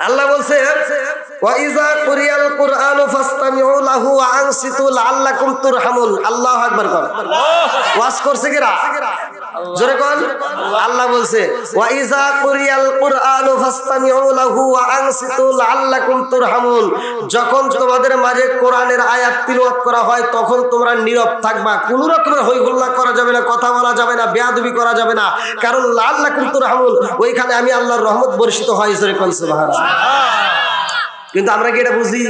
আল্লাহ বলছে ওয়া ইযা কুরিয়াল কুরআনু ফাসতামিউ লাহু ওয়া আনসিতু লাআল্লাকুম তুরহামুন। আল্লাহু আকবার বল। ওয়াজ করছে কিরা? জোরে কোন। আল্লাহ বলছে ওয়া ইযা কুরিয়াল কুরআনু ফাসতামিউ লাহু ওয়া আনসিতু লাআল্লাকুম তুরহামুন। যখন তোমাদের মাঝে কোরআনের আয়াত তিলাওয়াত করা হয় তখন তোমরা নীরব থাকবা, কোনো রকমের হই হুল্লা করা যাবে না, কথা বলা যাবে না, বেয়াদবি করা যাবে না, কারণ লাআল্লাকুম তুরহামুন, ওইখানে আমি আল্লাহর রহমত বর্ষিত হয়। জোরে কোন সুবহানাল্লাহ। কিন্তু আমরা কি এটা বুঝি?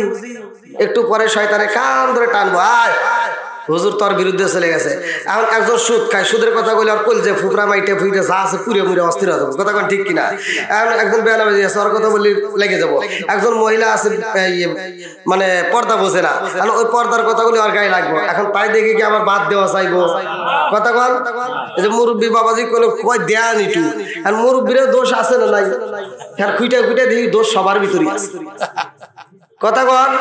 একটু পরে শয়তানে কান ধরে টানবো, আয় হুজুর তোর বিরুদ্ধে চলে গেছে। এখন একজন সুদ খায়, সুদের কথা বলে আর কইল যে ফুকরা মাইটে ফুইটে যা আছে পুরে মুড়ে অস্থির হয়ে যাবো, কথা কোন ঠিক কিনা? এখন একজন বেয়ানাবাজি আছে, ওর কথা বললে লেগে যাবো। একজন মহিলা আছে মানে পর্দা বোঝে না, এখন ওই পর্দার কথা বলে ওর গায়ে লাগবো। এখন তাই দেখে কি আমার বাদ দেওয়া চাইবো? কথা কন। এই যে মুরব্বী বাবাজি কোনো কয় দেয়ান ইটু, আর মুরব্বীরও দোষ আছে না নাই? আর খুইটা খুইটা দেখি দোষ সবার ভিতরে আছে। কথা কন।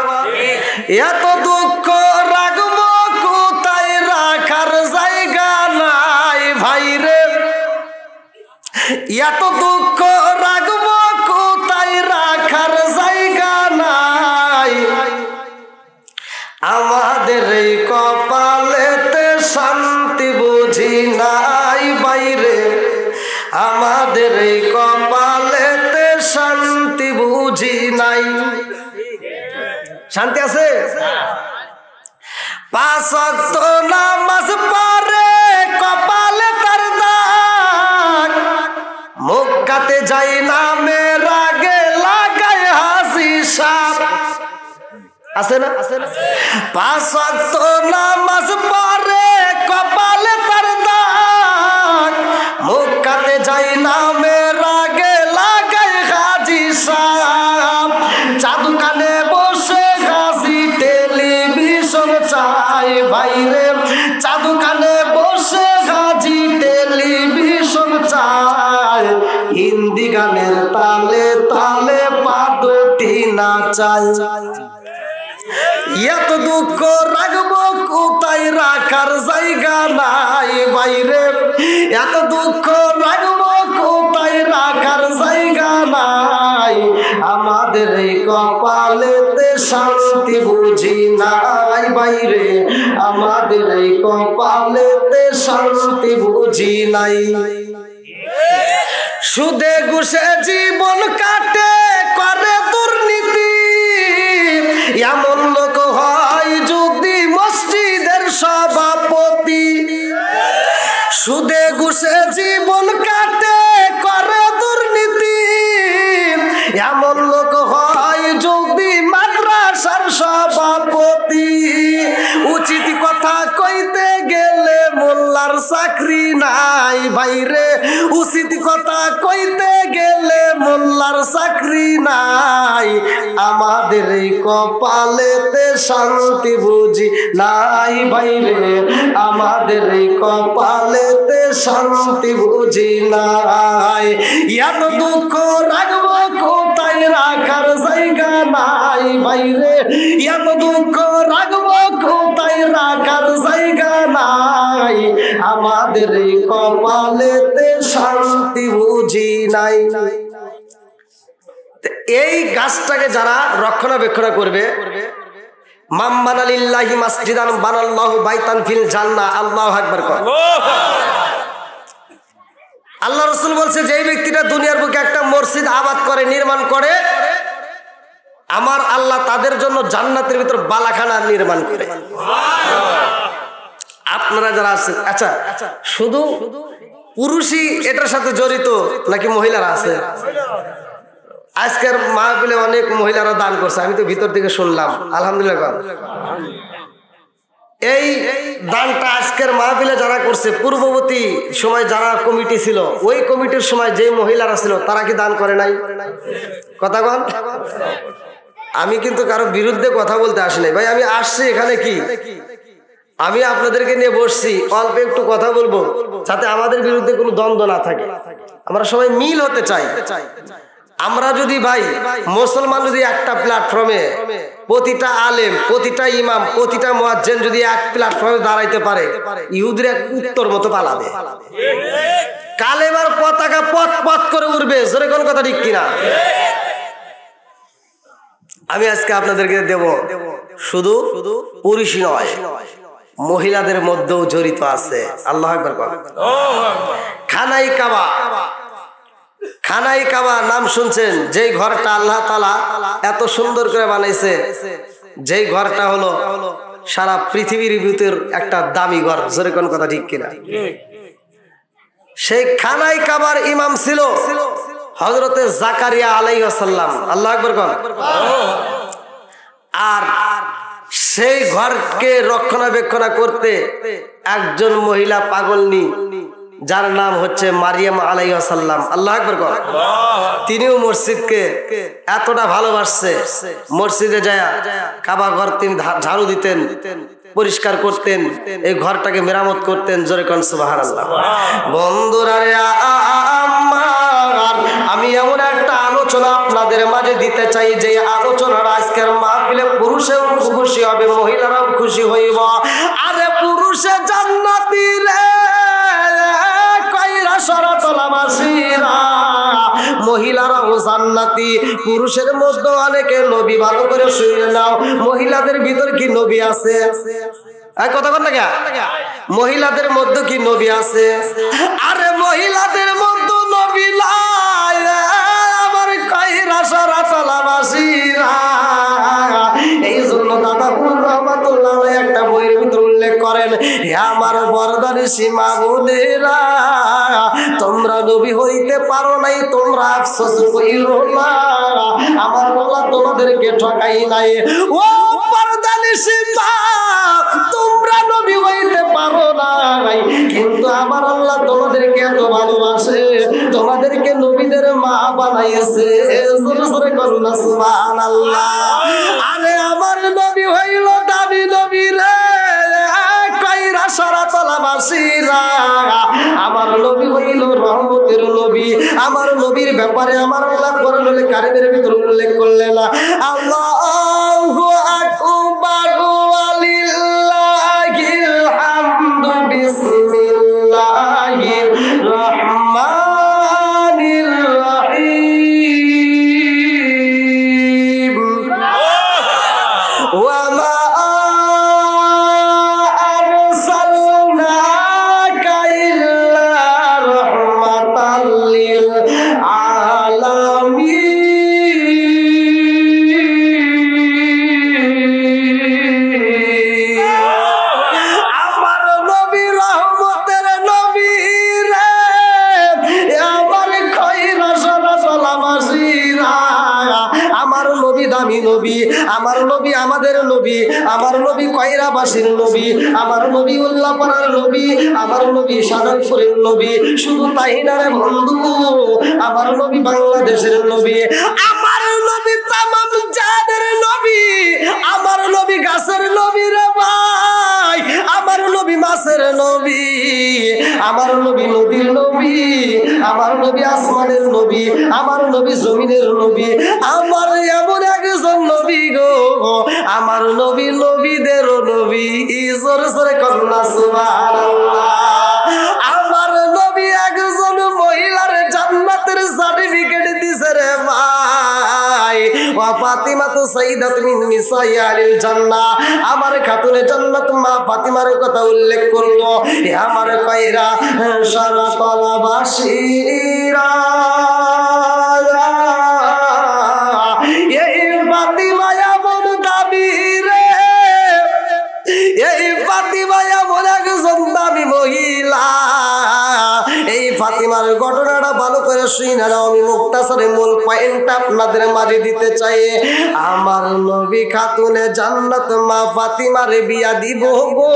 এত দুঃখ রাগবো কোথায় রাখার জায়গা নাই ভাই রে, এত দুঃখ রাগবো কোথায় রাখার জায়গা নাই, আমাদের এই কপালেতে শান্তি বুঝি নাই বাইরে, আমাদের এই কপালেতে শান্তি বুঝি নাই। শান্তি আছে? 5 ওয়াক্ত নামাজ পড়ে কপালে তার দাগ, মক্কাতে যাই নামের আগে লাগায় হাসি সাপ। আছে না? 5 ওয়াক্ত নামাজ পড়ে কপালে তার দাগ, মক্কাতে যাই নামের আগে লাগায় হাসি সাপ। জাদু কানে বসে হাসি টেলিভিশন চাই বাইরে, জাদু কানে বসে হাসি টেলিভিশন চাই, হিন্দি গানের তালে তালে পাদটি নাচাই। এত দুঃখ রাখবো কোথায় রাখার জায়গা নাই বাইরে, এত দুঃখ রাখবো কোথায় রাখার জায়গা নাই, আমাদের এই কপালেতে শান্তি বুঝি নাই বাইরে, আমাদের এই কপালেতে শান্তি বুঝি নাই। সুদে ঘুষে জীবন কাটে করে দুর্নীতি, এমন লোক হয় যদি মসজিদের সভাপতি। সুদে ঘুষে জীবন কাটে করে দুর্নীতি, এমন লোক হয় যদি মাদ্রাসার সভাপতি। উচিত কথা কইতে গেলে মোল্লার চাকরি নাই বাইরে, উচিত কথা কইতে গেলে মোল্লার চাকরি নাই, আমাদের এই কপালেতে শান্তি বুঝি নাই বাইরে, আমাদের এই কপালেতে শান্তি বুঝি নাই। এত দুঃখ রাখবো কোথায় রাখার জায়গা নাই বাইরে, এত দুঃখ রাখবো কোথায় রাখার জায়গা নাই, আমাদের এই কপালেতে শান্তি বুঝি নাই। এই গাছটাকে যারা রক্ষণাবেক্ষণ করবে, মান বানা লিল্লাহি মাসজিদান বানাল্লাহু বাইতান ফিল জান্নাহ। আল্লাহু আকবার কর। আল্লাহ রাসূল বলছে যেই ব্যক্তিটা দুনিয়ার বুকে একটা মসজিদ আবাদ করে, নির্মাণ করে, আমার আল্লাহ তাদের জন্য জান্নাতের ভিতর বালাখানা নির্মাণ করে। আপনারা যারা আছেন, আচ্ছা শুধু পুরুষই এটার সাথে জড়িত নাকি মহিলারা আছে? আজকের মাহফিলে অনেক মহিলারা দান করছে, আমি তো ভিতর থেকে শুনলাম, আলহামদুলিল্লাহ। এই দানটা আজকের মাহফিলে যারা করছে, পূর্ববর্তী সময় যারা কমিটি ছিল, ওই কমিটির সময় যে মহিলারা ছিল তারা কি দান করে নাই? কথা বল। আমি কিন্তু কারো বিরুদ্ধে কথা বলতে আসি নাই ভাই, আমি আসছি এখানে কি, আমি আপনাদেরকে নিয়ে বসছি, অল্প একটু কথা বলবো যাতে আমাদের বিরুদ্ধে কোনো দ্বন্দ্ব না থাকে। আমরা সবাই মিল হতে চাই। আমরা যদি ভাই মুসলমান যদি একটা প্ল্যাটফর্মে প্রতিটা আলেম, প্রতিটা ইমাম, প্রতিটা মুয়াজ্জিন যদি এক প্ল্যাটফর্মে দাঁড়াইতে পারে, ইহুদিরা এক উত্তর মতো পালাবে। কালেমার পতাকা পথ পথ করে উড়বে। জোরে কোন কথা ঠিক কিনা? আমি আজকে আপনাদেরকে দেব শুধু পুরুষ নয়, মহিলাদের মধ্যেও জড়িত আছে। আল্লাহু আকবার। খানাই কাবা, খানাই কাবা নাম শুনছেন? যেই ঘরটা আল্লাহ তাআলা এত সুন্দর করে বানাইছে, যেই ঘরটা হলো সারা পৃথিবীর ভিতর একটা দামি ঘর। জোরে কোন কথা ঠিক কিনা? সেই খানাই কাবার ইমাম ছিল হযরতে জাকারিয়া আলাইহিস সালাম। আল্লাহু আকবার। আর সেই ঘরকে রক্ষণাবেক্ষণ করতে একজন মহিলা পাগলনি, যার নাম হচ্ছে মারিয়াম আলাইহিস সালাম। আল্লাহু আকবার। তিনিও মসজিদকে এতটা ভালোবাসছে, মসজিদে যায় কাবা ঘর তিনি ঝাড়ু দিতেন, পরিষ্কার করতেন, এই ঘরটাকে মেরামত করতেন। জোরে কোন সুবহানাল্লাহ। বন্ধুরা রে, আমি এমন একটা আলোচনা আপনাদের মাঝে দিতে চাই, যে আলোচনার আজকের মাহফিলে পুরুষেও খুশি হবে, মহিলারাও খুশি হইব। আরে পুরুষে জান্নাতি রে কইরা শরতলাবাসীরা, মহিলারাও জান্নাতি। পুরুষের মধ্যে অনেকে নবী, ভালো করে শুনে নাও। মহিলাদের ভিতর কি নবী আছে? কথা বল না কে? মহিলাদের মধ্যে কি নবী আছে? আরে মহিলাদের মধ্যে নবী নাই, আমার কইরা শরতলাবাসীরা। এই জন্য দাদা রহমাতুল্লাহ একটা বইয়ের ভিতর উল্লেখ করেন, হে আমার বরদানি সীমা বোনেরা, তোমরা নবী হইতে পারো নাই, তোমরা আফসোস কইরো না, আমার আল্লাহ তোমাদেরকে ঠকাই নাই। ও বরদানি সীমা, তোমরা নবী হইতে পারো নাই, কিন্তু আমার আল্লাহ তোমাদেরকে এত ভালোবাসে, তোমাদেরকে নবীদের মা বানাইছে। জোরে জোরে করুন না সুবহানাল্লাহ। আরে আমার নবী হইল দামি নবী রে কইরা শরতলাবাসীরা, আমার নবী হইল রহমতের নবী। আমার নবীর ব্যাপারে আমার আল্লাহ কোরআনুল কারীমের ভিতর উল্লেখ করলেন, আল্লাহু আকবার ওয়ালিল্লাহিল হামদু বিসমিল্লাহির রহমানির রহিম। ওয়া মা আরসালনাকা ইল্লা রাহমাতাল লিল আলামিন। আমার নবী রহমতের নবী রে, আমার খয়রা শরতলাবাসীরা, আমার নবী দামি নবী, আমার নবী আমাদের নবী, আমার নবী কয়রাবাসীর নবী, আমার নবী উল্লাপাড়ার নবী, আমার নবী সাজাদপুরের নবী। শুধু তাই না রে বন্ধু, আমার নবী বাংলাদেশের নবী, আমার নবী তামাম জাহানের নবী, আমার নবী গাছের নবী রে ভাই, আমার নবী মাছের নবী, আমার নবী নদীর নবী, আমার নবী আসমানের নবী, আমার নবী জমিনের নবী, আমার এমন একজন নবী গো, আমার নবী নবীদেরও নবী। জোরে জোরে করুন না সুবহানাল্লাহ। আমার নবী একজন মহিলার জান্নাতের সার্টিফিকেট দিছে রে ভাই। ওয়া ফাতিমা তো সাইয়্যিদাতু মিন নিসাই আহলিল জান্নাহ, আমার খাতুনে জান্নাত মা ফাতিমার কথা উল্লেখ করলো। হে আমার কয়রা শরতলাবাসীরা, এই ফাতিমা এমন দামি রে, এই ফাতিমা এমন একজন দামি মহিলা। এই ফাতিমার ঘটনাটা ভালো করে শুনে নাও, আমি মুক্তাসরে মূল পয়েন্টটা আপনাদের মাঝে দিতে চাই। আমার নবী খাতুনে জান্নাত মা ফাতিমারে বিয়া দিব গো।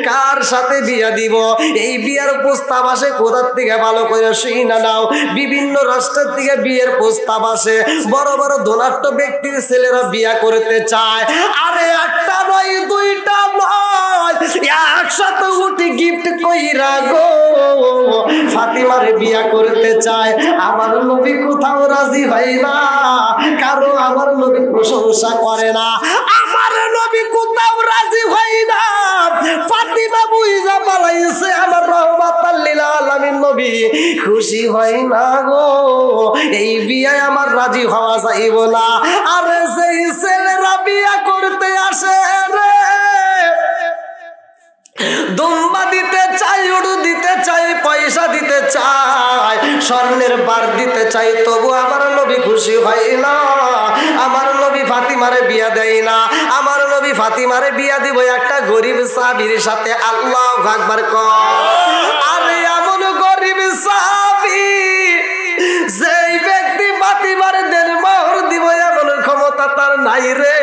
কার সাথে বিয়া দিব? এই বিয়ার প্রস্তাব আসে কোথার থেকে ভালো করে শুনে নাও। বিভিন্ন রাষ্ট্রের থেকে বিয়ের প্রস্তাব আসে, বড় বড় ধনাঢ্য ব্যক্তির ছেলেরা বিয়া করতে চায়। আরে একটা নয়, দুইটা নয়, একসাথে উঠে গিফট কইরা গো ফাতিমারে বিয়া করতে চায়। আমার নবী কোথাও রাজি হয় না, কারো আমার নবী প্রশংসা করে না, আমার নবী কোথাও রাজি হয় না। ফাতিমা বুইজা পালাইছে আমার রহমাতাল লিল আলামিন নবী খুশি হয় না গো, এই বিয়ায় আমার রাজি হওয়া যাইব না। আরে সেই ছেলেরা বিয়া করতে আসে রে, দুম্বা দিতে চাই, উড়ু দিতে চাই, পয়সা দিতে চাই, স্বর্ণের বার দিতে চাই, তবু আমার নবী খুশি হয় না। আমার নবী ফাতিমারে বিয়া দেয় না। আমার নবী ফাতিমারে বিয়া দিব একটা গরিব সাহাবীর সাথে। আল্লাহু আকবার কর। আরে এমন গরিব সাহাবী যেই ব্যক্তি ফাতিমারে দেড় দিব এমন ক্ষমতা তার নাই রে।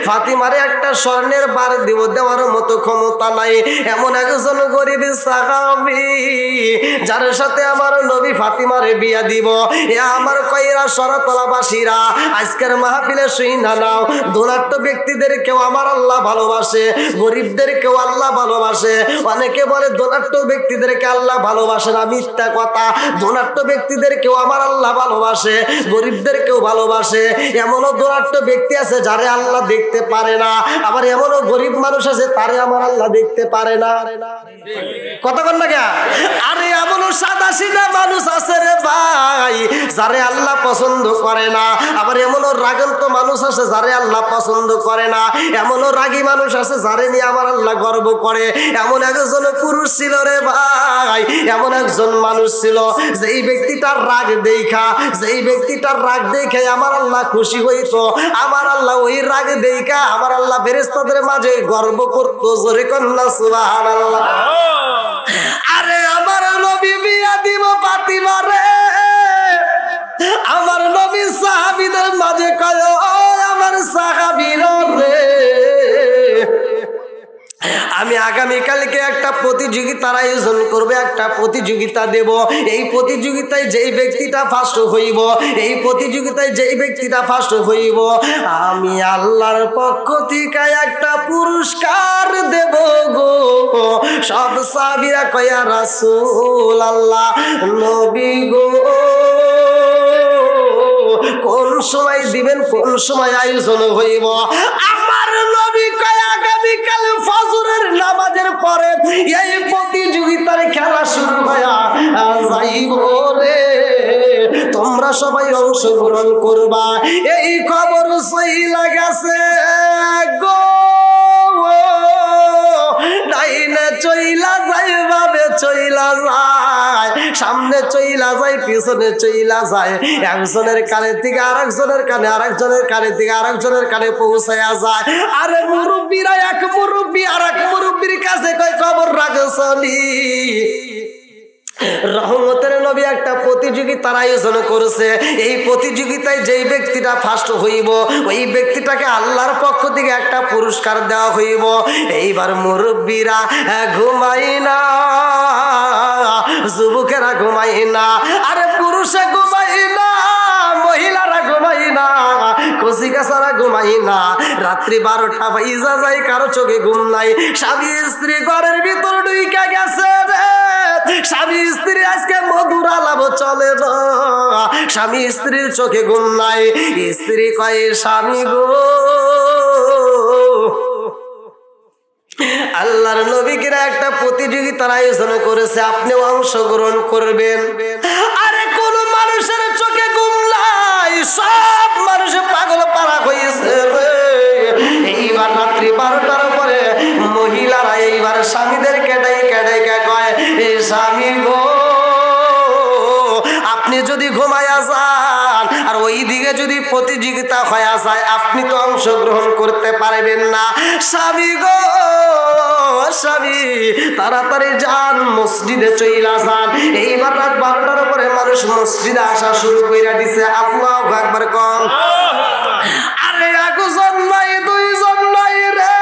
ফাতিমারে একটা স্বর্ণের বার দিব দেওয়ার মতো ক্ষমতা নাই। এমন একজন গরিব সাহাবী যার সাথে আমার নবী ফাতিমারে বিয়া দিব। এ আমার কইরা শরতলাবাসীরা আজকের মাহফিলে শুইনা নাও, ধনাঢ্য ব্যক্তিদের কেউ আমার আল্লাহ ভালোবাসে, গরিবদের কেউ আল্লাহ ভালোবাসে। অনেকে বলে ধনাঢ্য ব্যক্তিদেরকে আল্লাহ ভালোবাসে না, মিথ্যা কথা। ধনাঢ্য ব্যক্তিদের কেউ আমার আল্লাহ ভালোবাসে, গরিবদের কেউ ভালোবাসে। এমনও ধনাঢ্য ব্যক্তি আছে যারে আল্লাহ দেখতে পারে না, আবার এমনও গরিব মানুষ আছে তারে আমার আল্লাহ দেখতে পারে না। কথা বল না কে? আরে এমনও সাদা সিধা মানুষ আছে রে ভাই যারে আল্লাহ পছন্দ করে না, আবার এমনও রাগান্ত মানুষ আছে যারে আল্লাহ পছন্দ করে না। এমনও রাগী মানুষ আছে যারে নিয়ে আমার আল্লাহ গর্ব করে। এমন একজন পুরুষ ছিল রে ভাই, এমন একজন মানুষ ছিল যেই ব্যক্তিটার রাগ দেখা, যেই ব্যক্তিটার রাগ দেখে আমার আল্লাহ খুশি হইতো। আমার আল্লাহ ওই রাগ দেখা আমার আল্লাহ ফেরেশতাদের মাঝে গর্ব করতো। জোরে কন্যা সুবহানাল্লাহ। আরে আমার নবী বিয়া দিব ফাতিমারে, আমার নবী সাহাবীদের মাঝে কয় ও আমার সাহাবীরা রে, আমি আগামীকালকে একটা প্রতিযোগিতার আয়োজন করবে, একটা প্রতিযোগিতা দেব। এই প্রতিযোগিতায় যেই ব্যক্তিটা ফার্স্ট হইব, এই প্রতিযোগিতায় যেই ব্যক্তিটা ফার্স্ট হইব, আমি আল্লাহর পক্ষ থেকে একটা পুরস্কার দেব গো। সব সাহাবীরা কয়া রাসূল আল্লাহ, নবী গো কোন সময় দিবেন, কোন সময় আয়োজন হইব? আমার নবী কয় আগামীকাল ফজরের নামাজের পরে এই প্রতিযোগিতার খেলা শুরু হয়া যাইব রে, তোমরা সবাই অংশগ্রহণ করবা। এই খবর চইলা গেছে গো, ডাইনে চইলা যায়, ভাবে চইলা যায়, সামনে চইলা যায়, পিছনে চইলা যায়, একজনের কানে থেকে আরেকজনের কানে, আরেকজনের কানে থেকে আরেকজনের কানে পৌঁছায়া যায়। আরে মুরব্বীরা এক মুরব্বী আর এক মুরব্বীর কাছে কয় খবর রাখছনি, রহমতের নবী একটা প্রতিযোগিতার আয়োজন করেছে। এই প্রতিযোগিতায় যেই ব্যক্তিটা ফার্স্ট হইব ওই ব্যক্তিটাকে আল্লাহর পক্ষ থেকে একটা পুরস্কার দেওয়া হইব। এইবার মুরব্বীরা ঘুমাই না, যুবকেরা ঘুমাই না, আরে পুরুষে ঘুমাই না, মহিলারা ঘুমাই না, কচিকাচারা ঘুমাই না। রাত্রি 12টা বাজা যায়, কারো চোখে ঘুম নাই। স্বামী স্ত্রী ঘরের ভিতর ঢুইকা গেছে রে, স্বামী স্ত্রী আজকে মধুর আলাপ চলে না, স্বামী স্ত্রীর চোখে ঘুম নাই। স্ত্রী কয় স্বামী গো, আল্লাহর নবী কিরা একটা প্রতিযোগিতার আয়োজন করেছে, আপনিও অংশগ্রহণ করবেন। আরে কোন মানুষের চোখে ঘুম নাই, সব মানুষ পাগল পারা হয়েছে। এইবার রাত্রি 12টার পরে মহিলারা এইবার স্বামীদেরকে ডাইকা কয় স্বামী গো, আপনি যদি ঘুমায়া যান আর ওই দিকে যদি প্রতিযোগিতা হয়ে যায় আপনি তো অংশগ্রহণ করতে পারবেন না। স্বামী গো, স্বামী তাড়াতাড়ি যান, মসজিদে চইলা যান। এইবার রাত 12টার পরে মানুষ মসজিদে আসা শুরু কইরা দিছে। আল্লাহু আকবার কন। আরে একজন নাই, দুইজন নাই রে,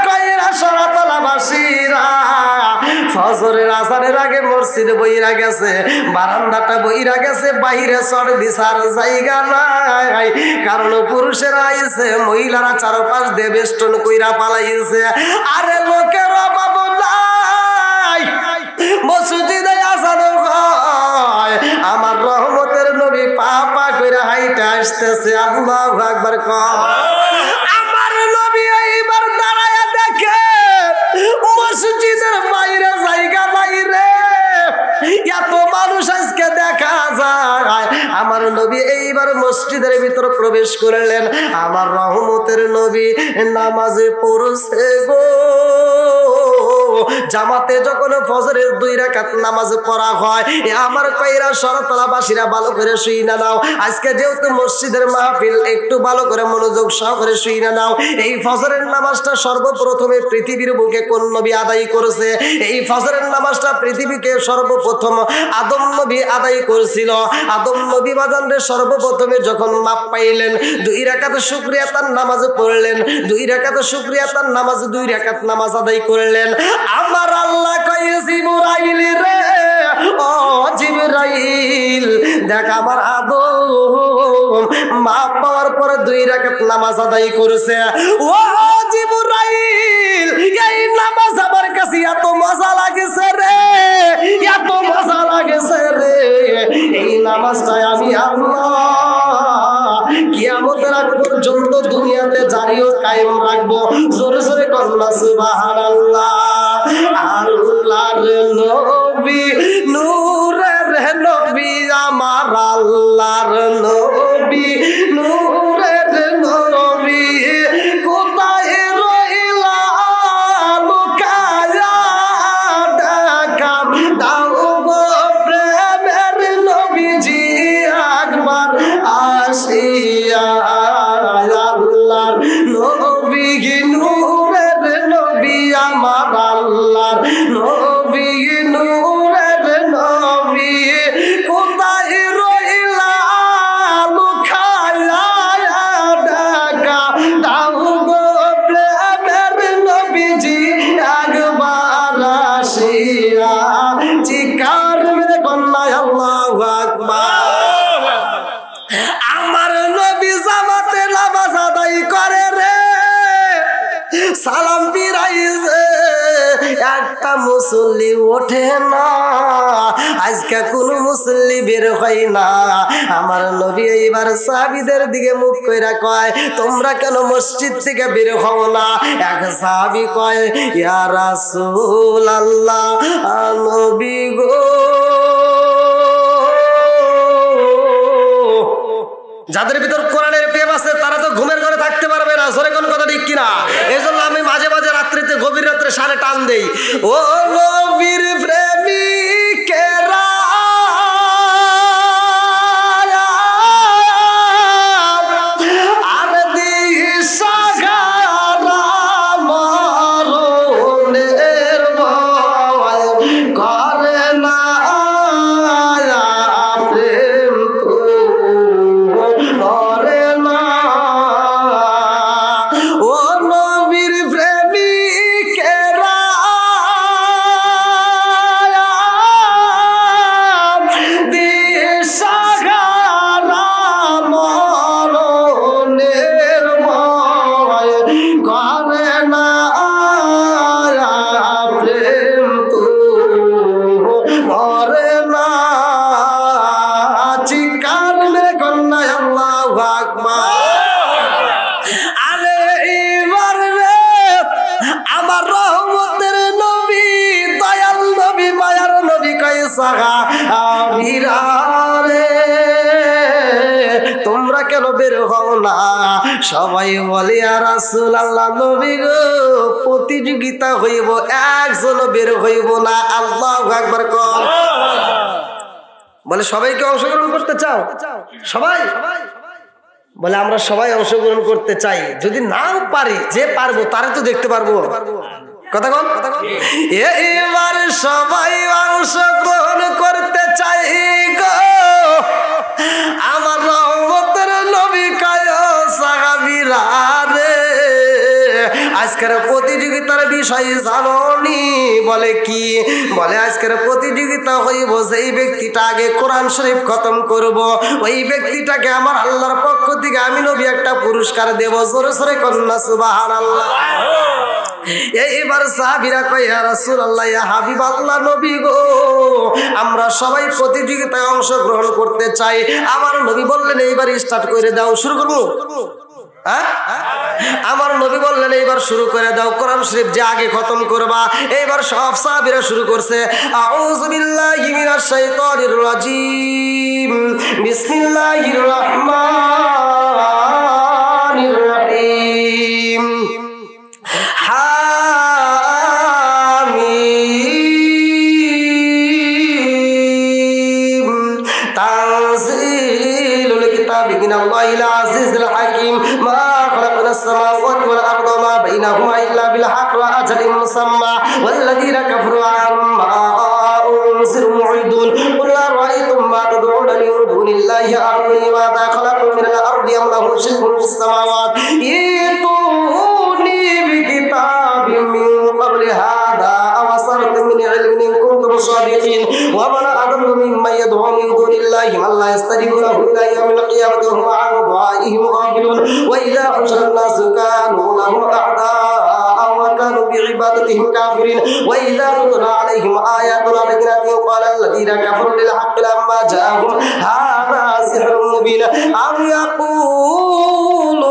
কইরা শরতলাবাসীরা ফজরের আজানের আগে মসজিদে বইরা গেছে, বারান্দাটা বইরা গেছে, বাইরে চড় বিছার জায়গা নাই, কারণ পুরুষেরা আইছে, মহিলারা চারপাশ দিয়ে বেষ্টন কইরা পালাইছে। আরে লোকের অভাব নাই, মসজিদে আজান হয়, আমার রহমতের নবী পা পা কইরা হাইটা আসতেছে। আল্লাহু আকবার কর। আমার নবী এইবার দাঁড়ায়া দেখে মসজিদের বাইরে জায়গা নাই রে, আমার নবী এইবার মসজিদের ভিতর প্রবেশ করলেন। আমার রহমতের নবী নামাজে পড়ছে গো। জামাতে যখন ফজরের 2 রাকাত নামাজ পড়া হয়, আমার কইরা শরতলাবাসীরা ভালো করে শুই না নাও। আজকে যেহেতু মসজিদের মাহফিল, একটু ভালো করে মনোযোগ সহকারে শুই না নাও। এই ফজরের নামাজটা সর্বপ্রথমে পৃথিবীর বুকে কোন নবী আদায় করেছে? এই ফজরের নামাজটা পৃথিবীকে সর্বপ্রথম আদম নবী আদায় করেছিল। আদম নবী বাজানরে সর্বপ্রথমে যখন মাপ পাইলেন, 2 রাকাত শুকরিয়া তার নামাজ পড়লেন, 2 রাকাত শুকরিয়া তার নামাজ, 2 রাকাত নামাজ আদায় করলেন। আমার আল্লাহ কয় জিবরাইল রে, ও জিবরাইল দেখ আমার আদম মাপ পাওয়ার পরে 2 রাকাত নামাজ আদায় করেছে। ও জিবরাইল, এই নামাজ আমার কাছে এত মজা লাগেছে রে, এত মজা লাগেছে রে, এই নামাজটাই আমি আল্লাহ কিয়ামতের আগ পর্যন্ত দুনিয়াতে জারি ও কায়েম রাখবো। জোরে জোরে কন্যা সুবহানাল্লাহ। আল্লাহর নবী, নূরের নবী, আমার আল্লাহর নবী, নূরের নবী, কোথায় রইলা লুকায়া দেখাম দাও গো প্রেমের নবীজি একবার আসিয়া। আল্লাহর নবী, নূরের নবী, আমার আল্লাহর নবী, নূরের নবী, কোথায় রইলা লুকায়া দেখা দাও গো প্রেমের নবীজি একবার আসিয়া। চিৎকার মেরে কন্যা আল্লাহু আকবার। আমার নবী জামাতে নামাজ আদায় করে রে, সালাম ফিরাইছে, একটা মুসল্লি ওঠে না। আজকে কোন মুসল্লি বের হয় না। আমার নবী এইবার সাহাবীদের দিকে মুখ কইরা কয়, তোমরা কেন মসজিদ থেকে বের হও না? এক সাহাবী কয়, ইয়া রাসূলুল্লাহ, নবী গো, যাদের ভিতর কোরআনের প্রেম আছে তারা তো ঘুমের ঘরে থাকতে পারবে না। জোরে কোন কথা ঠিক কিনা? এই জন্য আমি মাঝে মাঝে রাত্রিতে, গভীর রাত্রে সারে টান দেই। ও নবীর প্রেমিকেরা, আর দিশাহারা মরণের ভয় করে না প্রেম করে না। ও নবীর প্রেমিকেরা, দিশাহারা মরণের ভয় করে না প্রেম করে না। চিৎকার মেরে কন্যা আল্লাহু আকবার। আরে এইবার রে আমার রহমতের নবী, দয়াল নবী, মায়ার নবী কয় সাহাবীরা রে, তোমরা কেন বের হও না? সবাই বলে, ইয়া রাসূলুল্লাহ, নবী গো, প্রতিযোগিতা হইব, একজন বের হইব না। আল্লাহু আকবার কর। বলে সবাইকে অংশগ্রহণ করতে চাও? সবাই বলে আমরা সবাই অংশগ্রহণ করতে চাই। যদি নাও পারি, যে পারবো তারে তো দেখতে পারবো। কথা কন। এবার সবাই অংশগ্রহণ করতে চাই গো। আমার রহমতের নবী কয় সাহাবীরা রে, আজকের প্রতিযোগিতার বিষয় জানোনি? বলে কি? বলে আজকের প্রতিযোগিতা হইব, যেই ব্যক্তিটা আগে কোরআন শরীফ খতম করব, ওই ব্যক্তিটাকে আমার আল্লাহর পক্ষ থেকে আমি নবী একটা পুরস্কার দেব। জোরে জোরে কন্যা সুবহানাল্লাহ। এইবার সাহাবীরা কয়, ইয়া রাসূলুল্লাহ, ইয়া হাবিবাল্লাহ, নবী গো, আমরা সবাই প্রতিযোগিতায় অংশগ্রহণ করতে চাই। আমার নবী বললেন, এইবার স্টার্ট করে দাও, শুরু করবো। আমার নবী বললেন এইবার শুরু করে দাও কোরআন শরীফ যে আগে খতম করবা। এইবার সব সাহাবীরা শুরু করছে আউযু বিল্লাহি মিনাশ শাইতানির রাজিম বিসমিল্লাহির রহমানির রহিম হামিম তানজিলুল কিতাবি মিনাল্লাহিল আজিজিল হাকিম মা خلقنا السماوات والأرض وما بينهما إلا بالحق وأجل مسمى والذين كفروا عما أنذروا معرضون قل أرأيتم ما تدعون من دون الله أروني ماذا خلقوا من الأرض أم لهم شرك في السماوات ائتوني بكتاب من قبل هذا أو أثرة من علم إن كنتم صادقين ومن أضل ممن يدعو من دون الله من لا يستجيب له إلى يوم القيامة وهم عن دعائهم غافلون وإذا حشر الناس كانوا لهم أعداء وكانوا بعبادتهم كافرين وإذا تتلى عليهم آياتنا بينات قال الذين كفروا للحق لما جاءهم هذا سحر مبين أم يقولون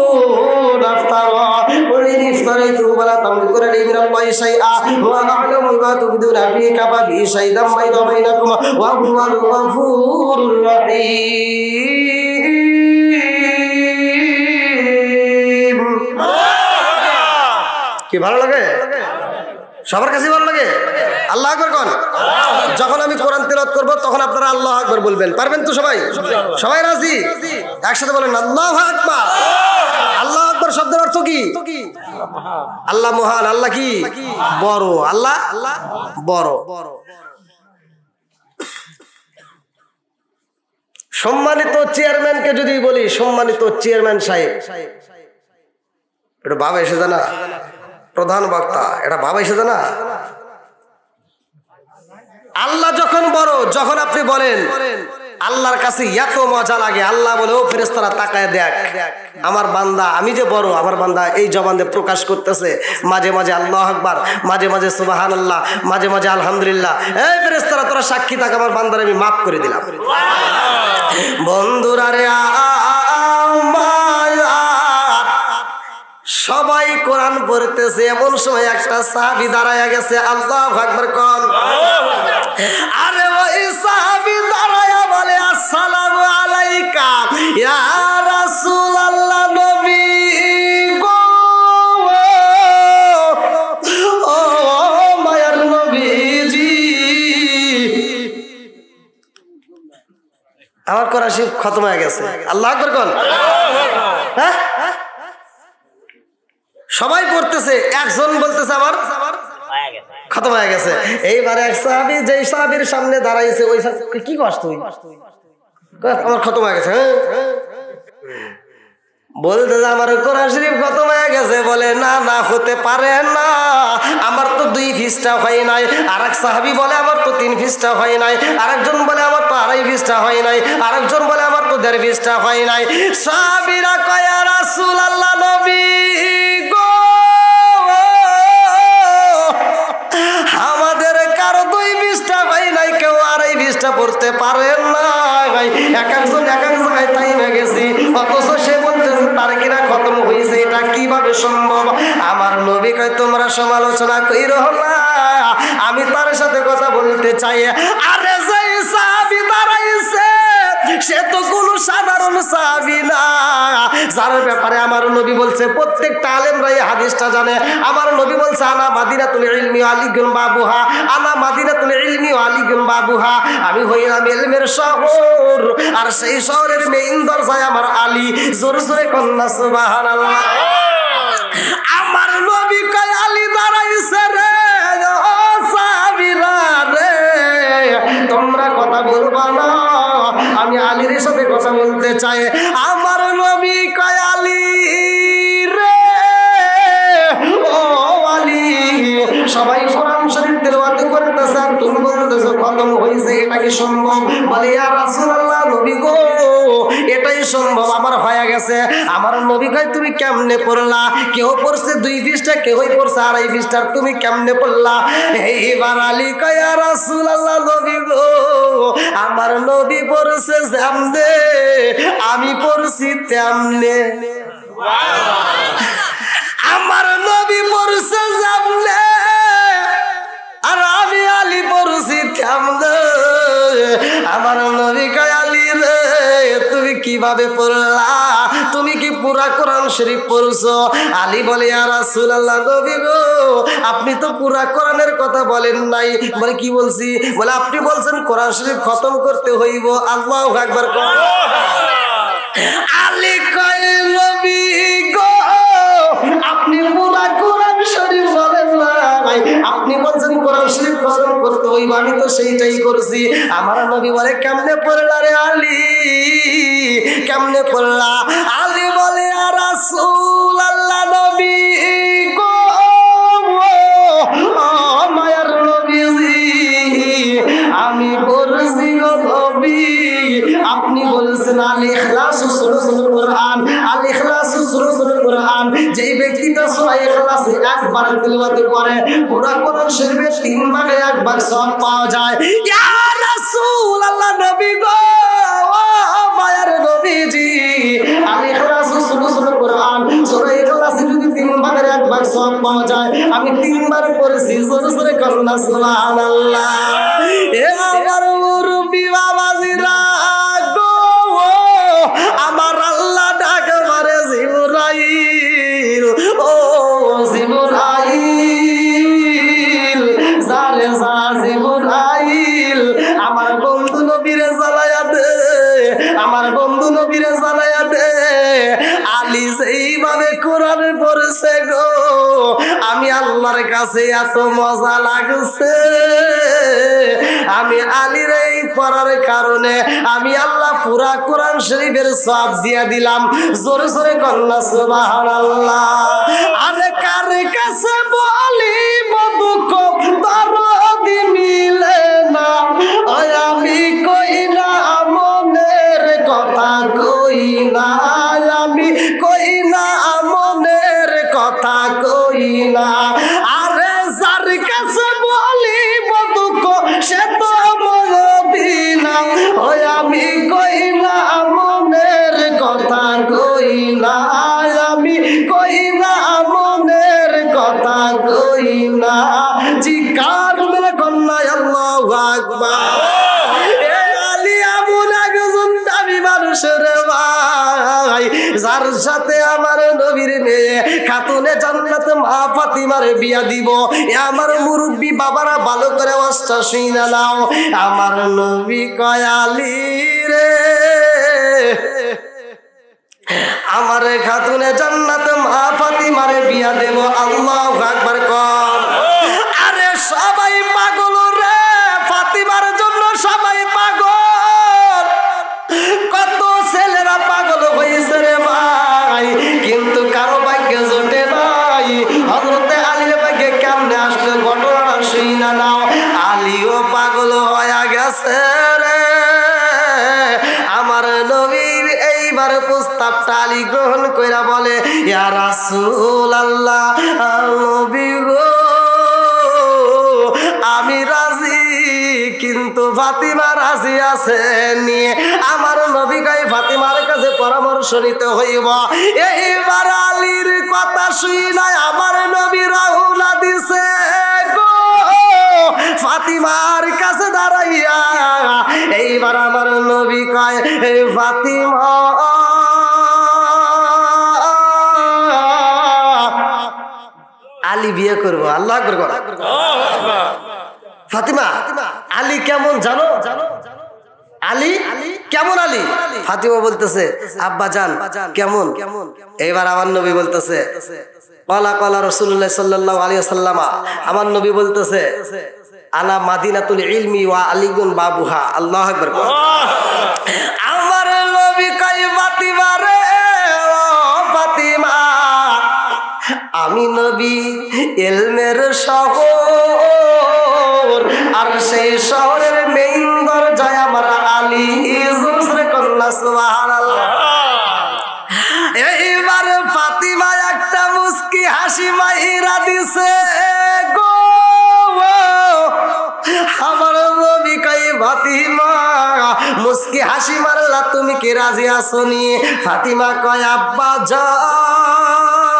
افترى قل إن افتريته فلا تملكون لي من الله شيئا وأعلم بما تبدون فيه كفى به شهيدا بيني وبينكم وهو الغفور الرحيم কি ভালো লাগে? সবার কাছে ভালো লাগে? আল্লাহু আকবার কোন? যখন আমি কোরআন তেলাওয়াত করব তখন আপনারা আল্লাহু আকবার বলবেন, পারবেন তো সবাই? সবাই রাজি? একসাথে বলেন আল্লাহু আকবার। আল্লাহু আকবার শব্দের অর্থ কি? আল্লাহ মহান, আল্লাহ কি? বড়, আল্লাহ বড়। সম্মানিত চেয়ারম্যানকে যদি বলি সম্মানিত চেয়ারম্যান সাহেব, এটা বাবা এসে জানা প্রধান বক্তা, এটা বাবা এসে জানা। আল্লাহ যখন বড়, যখন আপনি বলেন আল্লাহর কাছে এত মজা লাগে, আল্লাহ বলে ও ফেরেশতারা তাকায় দেখ আমার বান্দা, আমি যে বড়, আমার বান্দা এই জবান দিয়ে প্রকাশ করতেছে, মাঝে মাঝে আল্লাহু আকবার, মাঝে মাঝে সুবহানাল্লাহ, মাঝে মাঝে আলহামদুলিল্লাহ। এই ফেরেশতারা তোরা সাক্ষী থাক, আমার বান্দার আমি মাফ করে দিলাম। বন্ধুরা রে সবাই কোরআন পড়তেছে, এমন সময় একটা সাহাবী দাঁড়ায়া গেছে। আল্লাহু আকবার কোন? আরে ওই সাহাবী দাঁড়ায়া বলে আসসালামু আলাইকা ইয়া রাসূলুল্লাহ, নবী গো, ও মায়ার নবীজি। আমার কোরআন শরীফ খতম হয়ে গেছে। আল্লাহু আকবার কোন? হ্যাঁ, সবাই পড়তেছে, একজন বলতেছে আমার খতম হয়ে গেছে। এইবারে এক সাহাবী, যেই সাহাবীর সামনে দাঁড়াইছে, ওই সাহাবী কি কষ্ট, তুই আমার খতম হয়ে গেছে। বলতেছে আমার কোরআন শরীফ খতম হয়ে গেছে। বলে না না, হতে পারে না, আমার তো 2 পৃষ্ঠা হয় নাই। আরেক সাহাবী বলে আমার তো 3 পৃষ্ঠা হয় নাই। আরেকজন বলে আমার তো 2.5 পৃষ্ঠা হয় নাই। আরেকজন বলে আমার তো 1.5 পৃষ্ঠা হয় নাই। সাহাবীরা কয় ইয়া রাসূলুল্লাহ, নবী গো, আমাদের কারো 2 পৃষ্ঠা হয় নাই, কেউ 2.5 পৃষ্ঠা পড়তে পারেন না। এক একজন এক এক জায়গায় টাইমে গেছি, অথচ সে বলতেছে তার কিনা খতম হয়েছে। এটা কিভাবে সম্ভব? আমার নবী কয় তোমরা সমালোচনা কইরো না, আমি তার সাথে কথা বলতে চাই। আরে যেই সাহাবী দাঁড়াইছে সে তো কোনো সাধারণ সাহাবী না, যার ব্যাপারে আমার নবী বলছে প্রত্যেকটা আলেমরা এই হাদিসটা জানে। আমার নবী বলছে আনা মাদিনাতুল ইলমি ওয়া আলিগুন বাবুহা, আনা মাদিনাতুল ইলমি ওয়া আলিগুন বাবুহা, আমি হইলাম ইলমের শহর আর সেই শহরের মেইন দরজায় আমার আলী। জোরে জোরে কন্যা সুবহানাল্লাহ। আমার নবী কয় আলী দাঁড়াইছে রে, ও সাহাবীরা রে, তোমরা কথা বলবা না, আমি আলীর সাথে কথা বলতে চাই। আমার নবী কয় আলী রে, ও আলী, সবাই কোরআন শরীফ তেলাওয়াত করতেছে আর তুমি বলতেছো খতম হইছে, এটা কি সম্ভব? বলে ইয়া রাসূলুল্লাহ, নবী গো, এটাই সম্ভব, আমার হয়ে গেছে। আমার নবী কয় তুমি কেমনে পড়লা? কেউ পড়ছে 2 পৃষ্ঠা, কেউই পড়ছে 2.5 পৃষ্ঠা, তুমি কেমনে পড়লা? এইবার আলী কয় ইয়া রাসূলুল্লাহ, নবী গো, আমার নবী পড়ছে যেমনে আমি পড়ছি তেমনে। আমার নবী পড়ছে জামলে আর আমি আলী পড়ছি কেমনে আমার নবী কয় আলী রে তুমি কিভাবে পড়লা তুমি কি পুরা কোরআন শরীফ পড়ছো আলী বলে ইয়া রাসূলুল্লাহ নবী গো আপনি তো পুরা কোরআনের কথা বলেন নাই বলে কি বলছি বলে আপনি বলছেন কোরআন শরীফ খতম করতে হইব আল্লাহু আকবার আলী কয় নবী গো আপনি পুরা কোরআন শরীফ বলেন নাই আপনি বলছেন কোরআন শরীফ খতম করতে হইব আমি তো সেইটাই করছি আমার নবী বলে কেমনে পড়লা রে আলী কেমনে পড়লা আলী বলে ইয়া রাসূলুল্লাহ নবী গো মায়ার নবীজি আমি পড়ছি গো নবী আপনি বলছেন আল ইখলাস সূরাতুল কোরআন আল ইখলাস সূরাতুল কোরআন যেই ব্যক্তিটা সূরা ইখলাস একবার তিলাওয়াত করে পুরো কোরআন শরীফের 3 ভাগে 1 ভাগ সওয়াব পাওয়া যায় ইয়া রাসূলুল্লাহ নবী গো মায়ার নবীজি আল ইখলাস সূরাতুল কোরআন সূরা ইখলাস যদি 3 ভাগের 1 ভাগ সওয়াব পাওয়া যায় আমি 3 বার পড়ছি জোরে জোরে করুন সুবহানাল্লাহ এ আমার মুরব্বি বাবাজিরা আমার আল্লাহ ডাক মারে জিবরাইল ও জিবরাইল জারে যা জিবরাইল আমার বন্ধু নবীরে জ্বালায়া দে আমার বন্ধু নবীরে জ্বালায়া দে আলী যেইভাবে কোরআন পড়ছে গো আমি আল্লাহর কাছে এত মজা লাগছে আমি আলীর এই পড়ার কারণে আমি আল্লাহ পুরা কোরআন শরীফের সওয়াব দিয়া দিলাম জোরে জোরে কন্না সুবহানাল্লাহ আরে কার কাছে বলি দুঃখ দরদি মিলে না ওই আমি কই না মনের কথা কই না আমি কই না মনের কথা কই না আরে যার কাছে বলি দুঃখ সে তো মদিনা ওই আমি কই না মনের কথা কই না আমি কই না মনের কথা কই না জিকার মেরে কন্যা আল্লাহু আকবার এ আলী আবু লাগজুন দাবি মানুষের ভাই যার সাথে আমার নবীর মেয়ে খাতুনে জান্নাত মা ফাতিমার বিয়া দিব এ আমার মুরব্বি বাবারা ভালো করে ওয়াজটা শুনে নাও আমার নবী কয় আলী রে আমার খাতুনে জান্নাত মা ফাতিমার বিয়া দেব আল্লাহু আকবার কর আরে সবাই পাগল রে ফাতিমার জন্য সবাই পাগল কত ছেলেরা পাগল হয়েছে রে ভাই কিন্তু কারো ভাগ্যে জোটে নাই হযরতে আলীর ভাগ্যে কেমনে আসলে ঘটনাটা শুইনা নাও আলীও পাগল হয়ে গেছে রে আমার নবীর এইবার প্রস্তাবটা আলী গ্রহণ কইরা বলে ইয়া রাসূলুল্লাহ নবী গো আমি রাজি কিন্তু ফাতিমা রাজি আছে নিয়ে আমার নবী কয় ফাতিমার কাছে পরামর্শ নিতে হইব এইবার আলীর কথা শুইনা আমার নবী রওনা দিছে গো ফাতিমার কাছে দাঁড়াইয়া এইবার আমার নবী কয় ফাতিমা আলী বিয়ে করবো আল্লাহু আকবার ফাতিমা আলী কেমন জানো আলী কেমন আলী ফাতিমা বলতেছে আব্বা জান কেমন এইবার আমার নবী বলতেছে ক্বালা ক্বালা রাসূলুল্লাহ সাল্লাল্লাহু আলাইহি ওয়াসাল্লাম আমার নবী বলতেছে আলা মাদিনাতুল ইলমি ওয়া আলিগুন বাবুহা আল্লাহু আকবার আমার নবী কয় ফাতিমা রে ফাতিমা আমি নবী ইলমের শহর আর সেই শহরের মেইন দরজায় আমার আলী জোরে কন্না সুবহানাল্লাহ এইবার ফাতিমা একটা মুস্কি হাসি মাইরা দিছে গো আমার নবী কয় ফাতিমা মুস্কি মুস্কি হাসি মারলা, তুমি কি রাজি আসনি? ফাতিমা কয় আব্বা জান,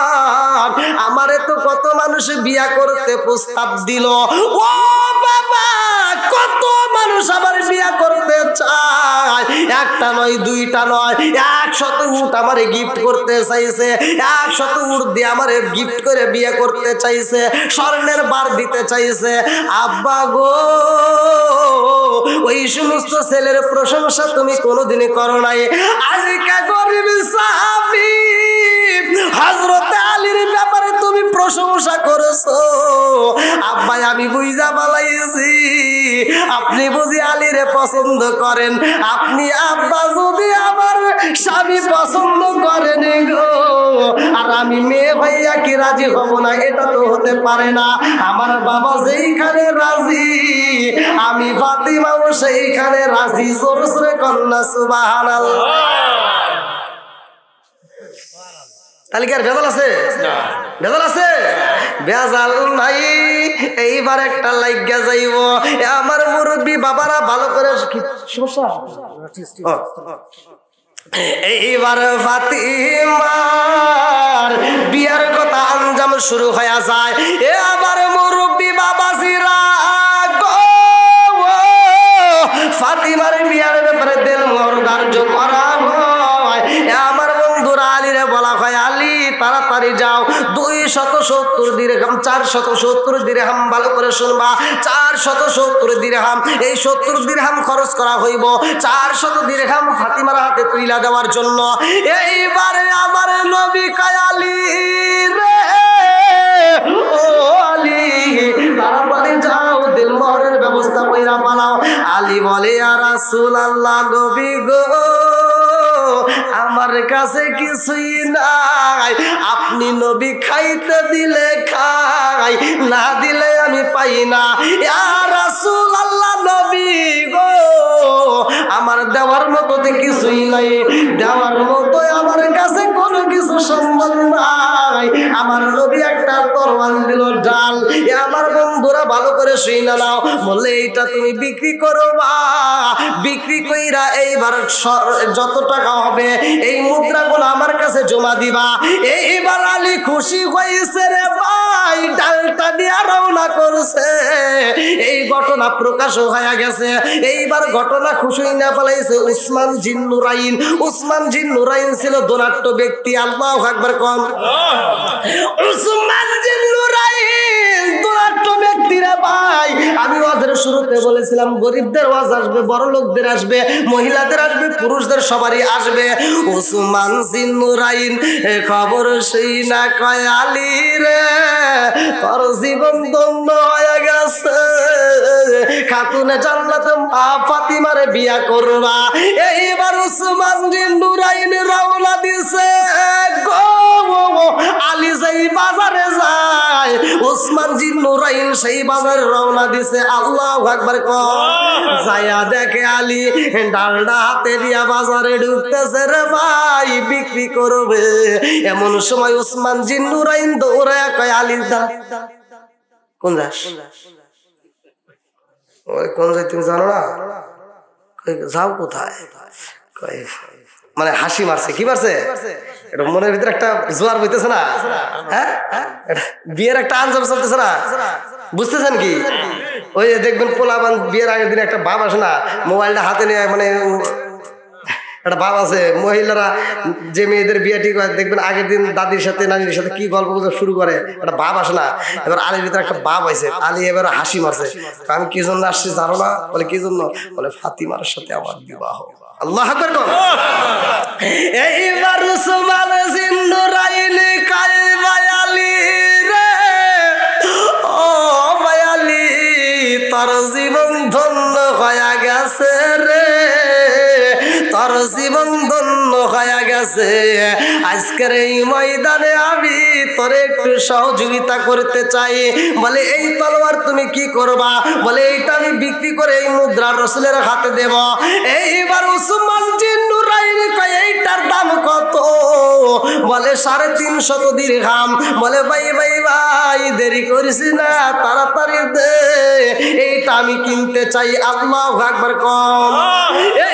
আমারে তো কত মানুষ বিয়া করতে প্রস্তাব দিল। ও বাবা, কত মানুষ আমার বিয়া করতে চায়, একটা নয় দুইটা নয়, 100 উট আমারে গিফট করতে চাইছে, 100 উট দিয়ে আমারে গিফট করে বিয়ে করতে চাইছে, স্বর্ণের বার দিতে চাইছে। আব্বা গো, ওই সমস্ত ছেলের প্রশংসা তুমি কোনোদিনই করো নাই। আজকে গরিব সাহাবী হযরত আলীর ব্যাপারে তুমি প্রশংসা করেছো। আব্বা আমি বুঝা বালাইছি, আপনি বুঝি আলীরে পছন্দ করেন। আপনি আব্বা যদি আমার স্বামী পছন্দ করেন গো, আর আমি মেয়ে ভাইয়া কি রাজি হব না? এটা তো হতে পারে না। আমার বাবা যেইখানে রাজি, আমি ফাতিমাও সেইখানে রাজি। জোরে জোরে কন্যা সুবহানাল্লাহ। তাহলে কি আর ভেজাল আছে? ভেজাল আছে? ভেজাল নাই। এইবার একটা লাইগা যাইব। আমার মুরব্বী বাবারা ভালো করে এইবার ফাতিমার বিয়ার কথা আঞ্জাম শুরু হয়ে যায়। এ আমার মুরব্বী বাবাজিরা, ফাতিমার বিয়ার ব্যাপারে দিল মোহর ধার্য করা হয়। আমার বন্ধুরা আলীরে বলা হয়, আলী তাড়াতাড়ি যাও, 270 দিরহাম, 470 দিরহাম, ভালো করে শুনবা, 470 দিরহাম, এই 70 দিরহাম খরচ করা হইব 400 দিরহাম ফাতিমার হাতে তুইলা দেওয়ার জন্য। এইবারে আমার নবী কয়, আলী রে, ও আলী তাড়াতাড়ি যাও, দিল মোহরের ব্যবস্থা কইরা পালাও। আলী বলে, ইয়া রাসূলুল্লাহ, নবী গো, আমার কাছে কিছুই নাই, আপনি নবী খাইতে দিলে খাই, না দিলে আমি পাই না। ইয়া রাসূলুল্লাহ, নবী গো, আমার দেওয়ার মতো কিছুই নাই, দেওয়ার মতো আমার কাছে কোনো কিছু সম্ভব নাই। আমার নবী একটা তরবারি দিল, ডাল। আমার বন্ধুরা ভালো করে শুইনা নাও, বলে এইটা তুমি বিক্রি করবা, বিক্রি কইরা এইবার যত টাকা হবে এই মুদ্রাগুলো আমার কাছে জমা দিবা। এইবার আলী খুশি হয়েছে রে ভাই, ডালটা দিয়া রওনা করছে। এই ঘটনা প্রকাশ হয়ে গেছে। এইবার ঘটনা খুশি না পালাইছে উসমান জিন নুরাইন। উসমান জিন নুরাইন ছিল ধনাঢ্য ব্যক্তি। আল্লাহু আকবার কোন। উসমান জিন নুরাইন ধনাঢ্য ব্যক্তি রে ভাই। আমি ওয়াজের শুরুতে বলেছিলাম, গরিবদের ওয়াজ আসবে, বড় লোকদের আসবে, মহিলাদের আসবে, পুরুষদের সবারই আসবে। উসমান জিন নুরাইন খবর সেই না কয়, আলী রে, তোর জীবন ধন্য হয়ে গেছে, খাতুনে জান্নাতে মা ফাতিমারে বিয়া করবা। এইবার উসমান জিন নুরাইন রওনা দিছে গো। আলী যেই বাজারে যায়, উসমান জিন নুরাইন সেই বাজারে রওনা দিছে। আল্লাহু আকবার কর। যায়া দেখে আলী ডালডা হাতে দিয়া বাজারে ঢুকতেছে রে ভাই, বিক্রি করবে। এমন সময় উসমান জিন নুরাইন দৌড়ায় কয়, আলী দা কোন যাস? ওই কোন যাই তুমি জানো না? যাও কোথায়? মানে হাসি মারছে। কি মারছে? এটা মনের ভিতরে একটা জোয়ার বইতেছে না? হ্যাঁ, বিয়ের একটা আঞ্জাম চলতেছে না? বুঝতেছেন কি? ওই দেখবেন পোলাবান বিয়ের আগের দিন একটা ভাব আসে না, মোবাইলটা হাতে নিয়ে, মানে একটা ভাব আছে। মহিলারা যে মেয়েদের বিয়ে ঠিক হয় দেখবেন আগের দিন দাদির সাথে নানির সাথে কি গল্প শুরু করে, একটা ভাব আসে না? এবার আলীর ভিতরে একটা ভাব আছে। আলী এবার হাসি মারছে। আমি কি জন্য আসছি জানো না? বলে কি জন্য? বলে ফাতিমার সাথে আমার বিবাহ। আল্লাহু আকবার। এইবার উসমান জিন নুরাইন কয়, ভাই আলী রে, ও ভাই আলী, তোর জীবন ধন্য হয়ে গেছে রে, তোর জীবন ধন্য হয়ে গেছে। আজকের এই ময়দানে আমি তোরে একটু সহযোগিতা করতে চাই। বলে এই তলোয়ার তুমি কি করবা? বলে এইটা আমি বিক্রি করে এই মুদ্রা রাসূলের হাতে দেব। এইবার উসমান জিন নুরাইন কয়, এইটার দাম কত? বলে বলে 350 দিরহাম। বলে ভাই ভাই ভাই দেরি করিস না, তাড়াতাড়ি দে, এইটা আমি কিনতে চাই। আল্লাহু আকবার কম।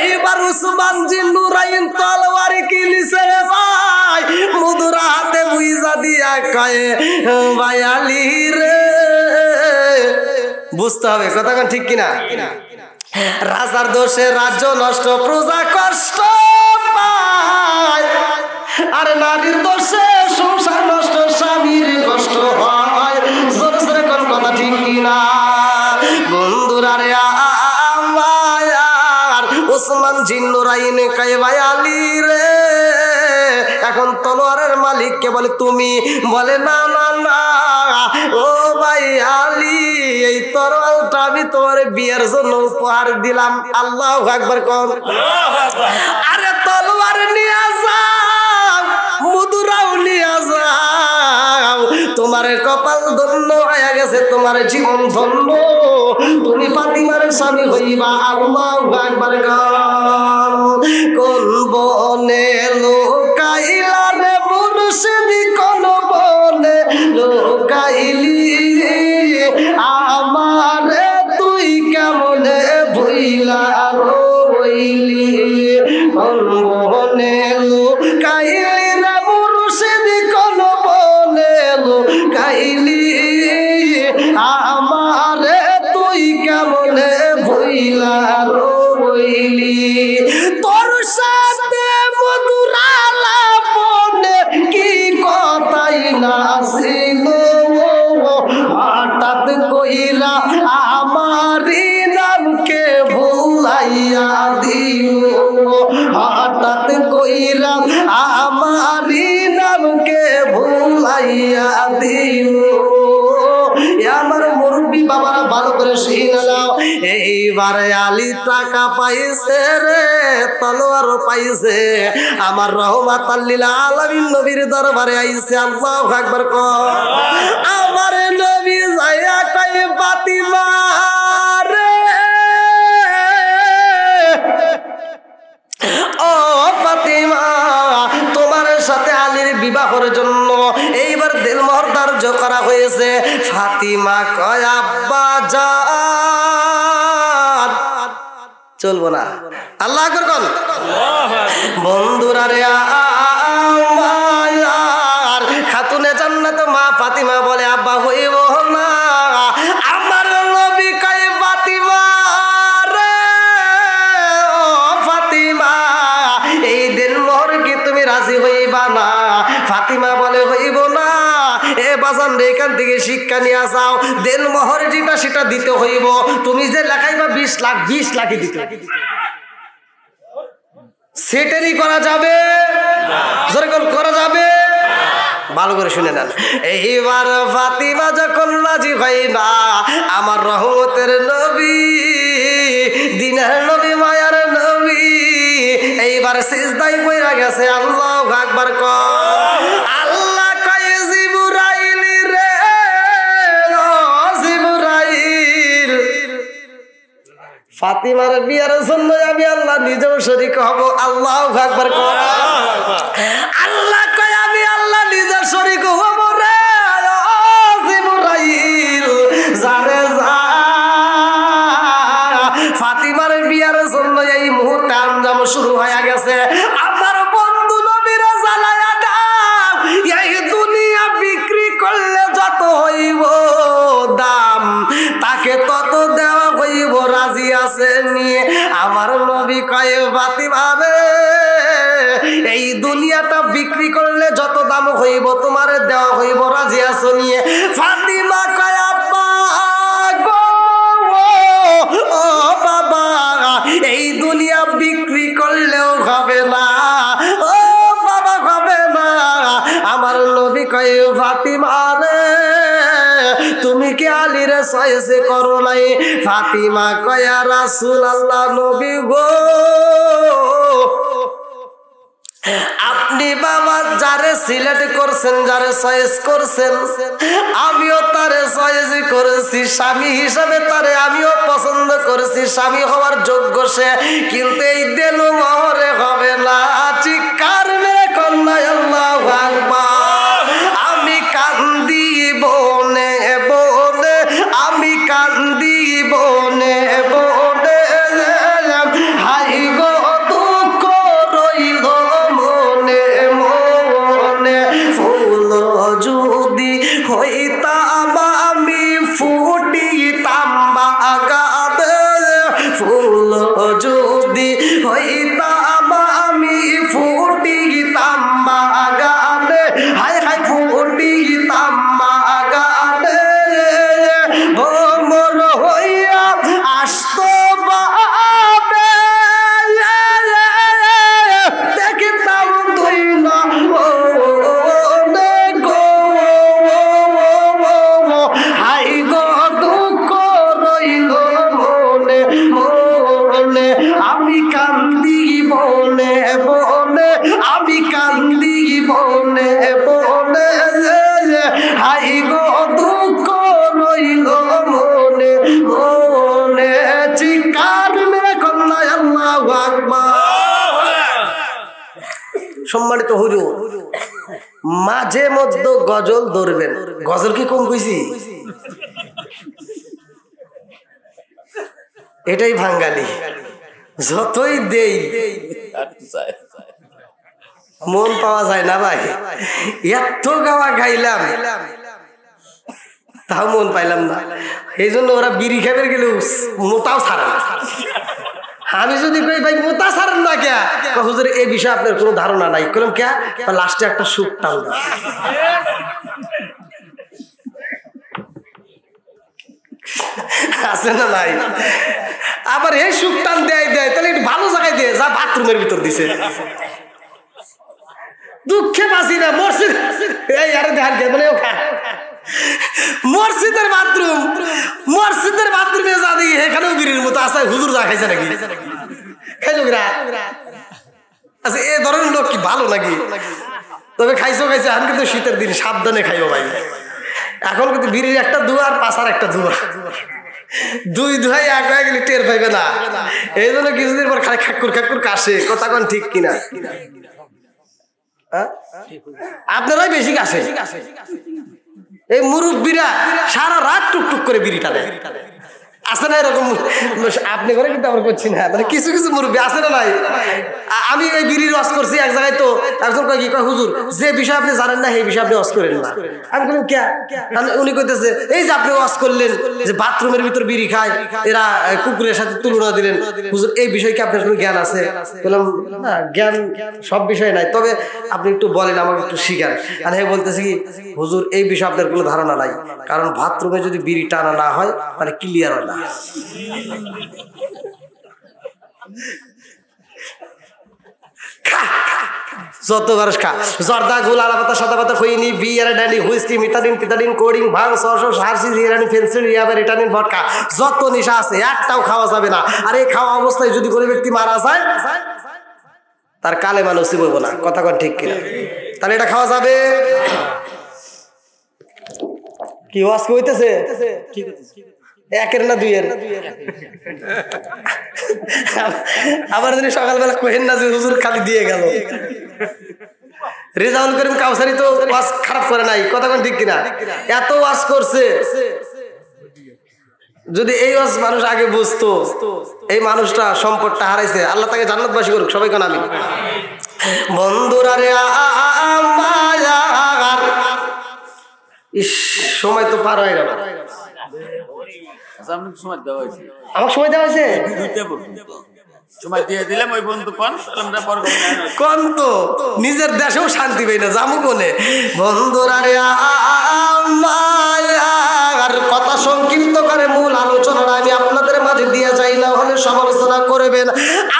এইবার উসমান জিন্নুরাইন তলোয়ার কিনছে রে ভাই, মুদুরা হাতে বুইজা দিয়া কয়ে ভাই আলী রে। বুঝতে হবে কথা ঠিক কিনা? রাজার দোষে রাজ্য নষ্ট, প্রজা কষ্ট পায়, আর নারীর দোষে সংসার নষ্ট, স্বামীর কষ্ট হয়। জোরে জোরে কোন কথা ঠিক কিনা? বন্ধুরা রে আমার ওসমান জিন্নুরাইন কয় ভাই আলী রে, এখন তলোয়ারের মালিককে বলে তুমি? বলে না না না, ও ভাই আলী, এই তরোয়ালটা আমি তোমার বিয়ের জন্য উপহার দিলাম। আল্লাহু আকবার কোন। আরে তলোয়ার নিয়ে যাও, মুদুরাও নিয়ে যাও, তোমার কপাল ধন্য হয়ে গেছে, তোমার জীবন ধন্য, তুমি ফাতিমার স্বামী হইবা। আল্লাহু আকবার কোন। কোন বনে লোকাইলা রে মুর্শিদি, কোন বনে লোকাইলি, আমারে তুই কেমনে ভুইলা রইলি, কোন বনে লোকাইলি রে মুর্শিদি, কোন বনে লোকাইলি, আমারে তুই কেমনে ভুইলা রইলি, তোর সাথে মধুরা লাপনে কি কথাই না ছিল, হঠাৎ কইলা আমারি নামকে ভুলাইয়া দিল, হঠাৎ কইলা আমারি নামকে ভুলাইয়া দিল। আমার মুরব্বী বাবারা ভালো করে শুনে নাও, এইবারে আলী টাকা পাইছে রে, তলোয়ারও পাইছে, আমার রহমাতাল লিল আলামিন নবীর দরবারে আইছে। আল্লাহু আকবার কও। আমার নবী যায়া কয় ফাতিমা রে, ও ফাতিমা, তোমার সাথে আলীর বিবাহের জন্য এইবার দিলমোহর ধার্য করা হয়েছে। ফাতিমা কয় আব্বা জান, চলবো না। আল্লাহু আকবার কোন। বন্ধুরা রে আমার খাতুনে জান্নাত মা ফাতিমা বলে আব্বা হইব না। আমার নবী কয় ফাতিমা রে, ও ফাতিমা, এই দিলমোহর কি তুমি রাজি হইবা না? ফাতিমা বলে হইব না। এ বাজান রে, এখান থেকে শিক্ষা নিয়ে যাও, দিলমোহর যেটা সেটা দিতে হইব। তুমি যে লেখাইবা 20 লাখ, 20 লাখই দিতে, সেটারই করা যাবে, যেরকম করা যাবে। ভালো করে শুনে নেন। এইবার ফাতিমা যখন রাজি হয় না, আমার রহমতের নবী, দিনের নবী, মায়ার নবী, এইবার সিজদায় পড়ে গেছে। আল্লাহু আকবার কও। আল্লাহ কয় জিবরাইল রে, ও জিবরাইল, ফাতিমার বিয়ার জন্য আমি আল্লাহ নিজেও শরীক হব। আল্লাহু আকবার কও। আল্লাহ কয় আমি আল্লাহ নিজে শরীক হব রে, ও জিবরাইল, জানে যা, ফাতিমার বিয়ার জন্য এই মুহূর্তে আঞ্জাম শুরু হয়ে গেছে। আমার বন্ধু নবীর জ্বালায়া দাও, এই দুনিয়া বিক্রি করলে যত হইব দাম, তাকে তত দেওয়া হইব, রাজি আছে নিয়ে। আমার নবী কয় ফাতিমা রে, এই দুনিয়াটা বিক্রি করলে যত দাম হইব তোমার দেওয়া হইব, রাজি আছো নিয়ে? ফাতিমা কয় আব্বা গো, ও বাবা, এই দুনিয়া বিক্রি করলেও হবে না, ও বাবা হবে না। আমার নবী কয় ফাতিমা রে, তুমি কি আলীর চয়েসে করো নাই? ফাতিমা কয় রাসূলুল্লাহ, নবী গো, আপনি বাবা যারে সিলেক্ট করছেন, যারে চয়েস করছেন, আমিও তারে চয়েস করেছি, স্বামী হিসাবে তারে আমিও পছন্দ করেছি, স্বামী হওয়ার যোগ্য সে, কিন্তু এই দিলমোহরে হবে না। চিৎকার মেরে কন্যা আল্লাহু আকবার। সম্মানিত হুজুর, মাঝে মধ্যে গজল ধরবেন। গজল কি কম কইছি? এটাই বাঙালি, যতই দেই মন পাওয়া যায় না ভাই। এত গাওয়া গাইলাম তাও মন পাইলাম না, এই জন্য ওরা বিড়ি খাবে গেলেও মোতাও ছাড়ে না। আমি যদি কই ভাই মোতা ছাড়েন না কে, হুজুর এই বিষয়ে আপনার কোনো ধারণা নাই, কলম কে লাস্টে একটা সুখ টান আছে না নাই? আবার এই সুখ টান দেয় তাহলে একটু ভালো জায়গায় দিয়ে যা, বাথরুমের ভিতর দিছে। দুঃখে বাঁচি না, মসজিদ এই আরে ধ্যান কে বলে মসজিদের বাথরুমে যা দিই এখানেও বিড়ির মতো আছে। হুজুর যা খাইছে নাকি? খাইলো কিনা? আচ্ছা এ ধরনের লোক কি ভালো নাকি? তবে খাইছে আমি কিন্তু শীতের দিন সাবধানে খাইও ভাই। এখন কিন্তু বিড়ির একটা দুয়া আর পাশার একটা দুয়া, দুই দুহাই এক হয়ে গেলে টের পাইবে না। এই জন্য কিছুদিন পর খালি খাক্কুর কাশে। কথা কোন ঠিক কিনা? আপনারাই বেশি কাশে। এই মুরব্বীরা সারা রাত টুকটুক করে বিড়িটা দেয়, আছে না এরকম? আপনি করে কিন্তু আমরা করছি না, মানে কিছু কিছু মুরব্বী আছে না নাই? আমি এই বিড়ির ওয়াজ করছি এক জায়গায়, তো একজন কয় কি কয়, হুজুর যে বিষয় আপনি জানেন না সেই বিষয় আপনি ওয়াজ করেন না। আমি বললাম কে? উনি কইতেছে এই যে আপনি ওয়াজ করলেন যে বাথরুমের ভিতর বিড়ি খায়, এরা কুকুরের সাথে তুলনা দিলেন, হুজুর এই বিষয়ে কি আপনার কোনো জ্ঞান আছে? বললাম না, জ্ঞান সব বিষয়ে নাই, তবে আপনি একটু বলেন, আমাকে একটু শিখান। আর হে বলতেছে কি, হুজুর এই বিষয়ে আপনার কোনো ধারণা নাই, কারণ বাথরুমে যদি বিড়ি টানা না হয় মানে ক্লিয়ার হয় না। যত বারস খা, জর্দা, গুল, আলাপাতা, সাদাপাতা, খৈনি, বিয়ার, ড্যান্ডি, হুইস্কি, মিথাডিন, পিথাডিন, কোডিং, ভাং, সরস, হার্সিস, ইরানি, ফেন্সিল, ইয়াবা, রিটানিন, ভডকা, যত নেশা আছে একটাও খাওয়া যাবে না। আর এই খাওয়া অবস্থায় যদি কোনো ব্যক্তি মারা যায় তার কালেমা নসিব হইব না। কথা কোন ঠিক কিনা? তাহলে এটা খাওয়া যাবে? কি ওয়াজ হইতেছে? একের না দুইয়ের? আবার যদি সকালবেলা কহেন না যে হুজুর খালি দিয়ে গেল। রেজাউল করিম কাউসারি তো ওয়াজ খারাপ করে নাই। কথা কোন ঠিক কিনা? এত ওয়াজ করছে, যদি এই ওয়াজ মানুষ আগে বুঝতো, এই মানুষটা সম্পদটা হারাইছে, আল্লাহ তাকে জান্নাতবাসী করুক। সবাই কোন আমিন। বন্ধুরা রে সময় তো পার হয়ে গেল। আমার সময় দেওয়া হয়েছে, সময় দিয়ে দিলাম। ওই বন্ধু কোন তো নিজের দেশেও শান্তি পাই না, জামু কোনে। বন্ধুরা রে আর কথা সংক্ষিপ্ত করে মূল আলোচনাটা আমি আপনাদের মাঝে দিয়ে যাই, না হলে সমালোচনা করবেন।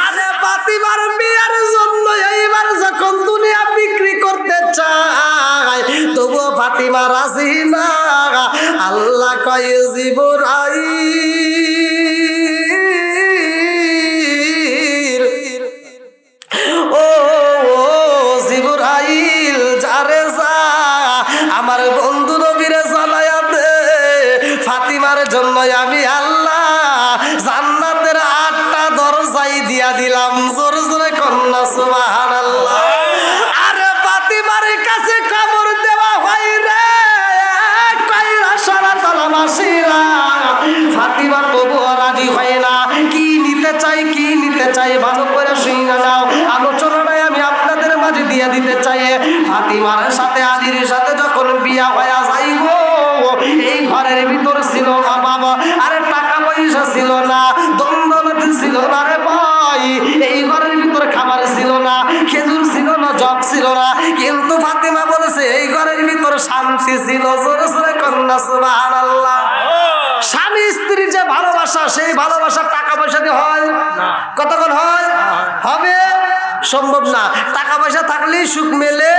আরে ফাতিমার বিয়ার জন্য এইবার যখন দুনিয়া বিক্রি করতে চায়, তবুও ফাতিমা রাজি না। আল্লাহ কয় জিবরাইল, ও জিবরাইল যারে যা আমার বন্ধু নবীরে জানায়া দে, ফাতিমার জন্য আমি আল্লাহ জান্নাতের 8টা দরজাই দিয়া দিলাম। জোর জোরে কন্যা সুবহানাল্লাহ। আরে ফাতিমার কাছে খবর দেওয়া হয় রে, কইরা সারা তালামাশিরা, ফাতিমা তবুও রাজি হয় না। কি নিতে চাই ভালো করে শুনে নাও, আলোচনাটাই আমি আপনাদের মাঝে দিয়ে দিতে চাই। ফাতিমার সাথে আলীর সাথে যখন বিয়া হয়ে যাইব, এই ঘরের ভিতর ছিল না বাবা, আরে টাকা পয়সা ছিল না, দন্দলত ছিল না রে ভাই, এই ঘরের ভিতর খাবার ছিল না, খেজুর ছিল না, জব ছিল না, কিন্তু ফাতিমা বলেছে এই ঘরের ভিতর শান্তি ছিল। জোরে জোরে কন্যা সুবহানাল্লাহ। স্বামী স্ত্রীর যে ভালোবাসা, সেই ভালোবাসা টাকা পয়সা দিয়ে হয়? কতক্ষণ হয়? হবে? সম্ভব না। টাকা পয়সা থাকলেই সুখ মেলে?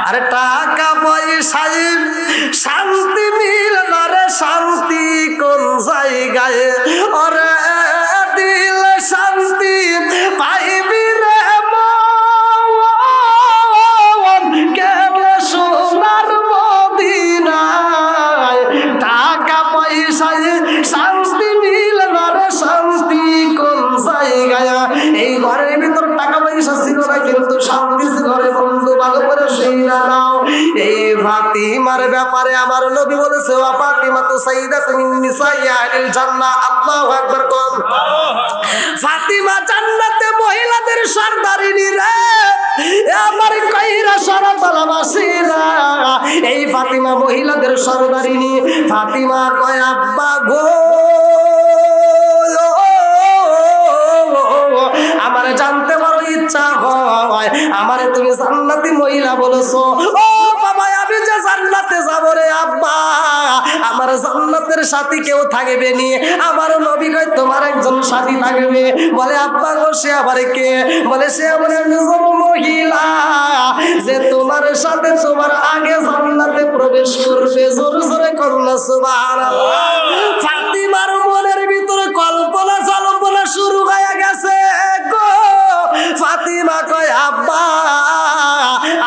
আরে টাকা পয়সায় শান্তি মিলে না রে, শান্তি কোন জায়গায়? ওরে দিল শান্তি পাইবি রে মন, গেলে সোনার মদিনায়। টাকা পয়সায় শান্তি মিলে না রে, শান্তি কোন জায়গায়? এই ঘরের ভিতর টাকা পয়সা ছিল না, কিন্তু শান্তি ঘরে শুনে নাও, এই ফাতিমার ব্যাপারে আমার নবী বলেছে ওয়া ফাতিমা তু সাইয়্যিদাতুন নিসাই আহলিল জান্নাহ। আল্লাহু আকবার কোন। ফাতিমা জান্নাতে মহিলাদের সরদারিনী রে, আমার কইরা সরবালাবাসীরা, এই ফাতিমা মহিলাদের সরদারিনী। ফাতিমা কয় আব্বা গো, আমার জানতে বড় ইচ্ছা হয়, আমারে তুমি জান্নাতি মহিলা বলেছো। ও বাবা, আমি যে জান্নাতে যাব রে আব্বা, আমার জান্নাতের সাথী কেউ থাকবে নি। আমার নবী কয় তোমার একজন সাথী থাকবে। বলে আব্বা গো, সে আবার কে? বলে সে আমার একজন মহিলা যে তোমার সাথে তোমার আগে জান্নাতে প্রবেশ করবে। জোরে জোরে করুন সুবহানাল্লাহ। ফাতিমার মনের ভিতরে কল্পনা জল্পনা শুরু হয়ে গেছে গো। ফাতিমা কয় আব্বা,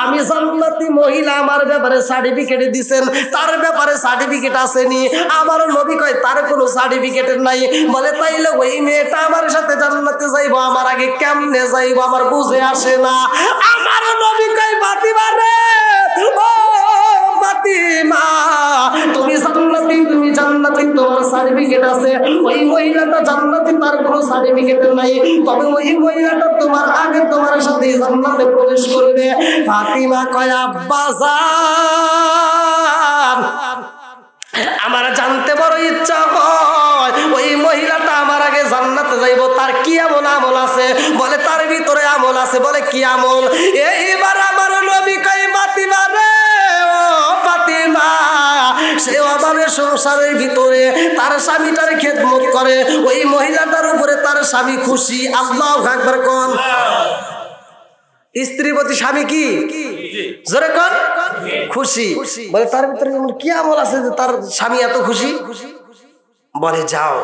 আমি জান্নাতি মহিলা, আমার ব্যাপারে সার্টিফিকেট দিবেন, তার ব্যাপারে সার্টিফিকেট আসেনি। আমার নবী কয় তার কোনো সার্টিফিকেট নাই। বলে তাইলে ওই মেয়েটা আমার সাথে জান্নাতে যাইবো, আমার আগে কেমনে যাইবো আমার বুঝে আসে না। আমার নবী কয় ফাতিমা রে, ও ফাতিমা, তুমি জান্নাতি, তুমি জান্নাতি, তোমার সার্টিফিকেট আছে। ওই মহিলাটা জান্নাতি, তার কোনো সার্টিফিকেট নাই, তবে ওই মহিলাটা তোমার আগে তোমার সাথে জান্নাতে প্রবেশ করবে। ফাতিমা কয় আব্বা জান, আমার জানতে বড় ইচ্ছা হয়, ওই মহিলাটা আমার আগে জান্নাতে যাইব, তার কি এমন আমল আছে? বলে তার ভিতরে আমল আছে। বলে কি আমল? এইবার আমার নবী কয় ফাতিমা রে, ও ফাতিমা, সে অভাবে সংসারের ভিতরে তার স্বামীটার খেদমত করে, ওই মহিলাটার উপরে তার স্বামী খুশি। আল্লাহু আকবার কোন। স্ত্রীর প্রতি স্বামী কি জোরে কর খুশি। বলে তার ভিতরে কি আমল আছে যে তার স্বামী এত খুশি? বলে যাও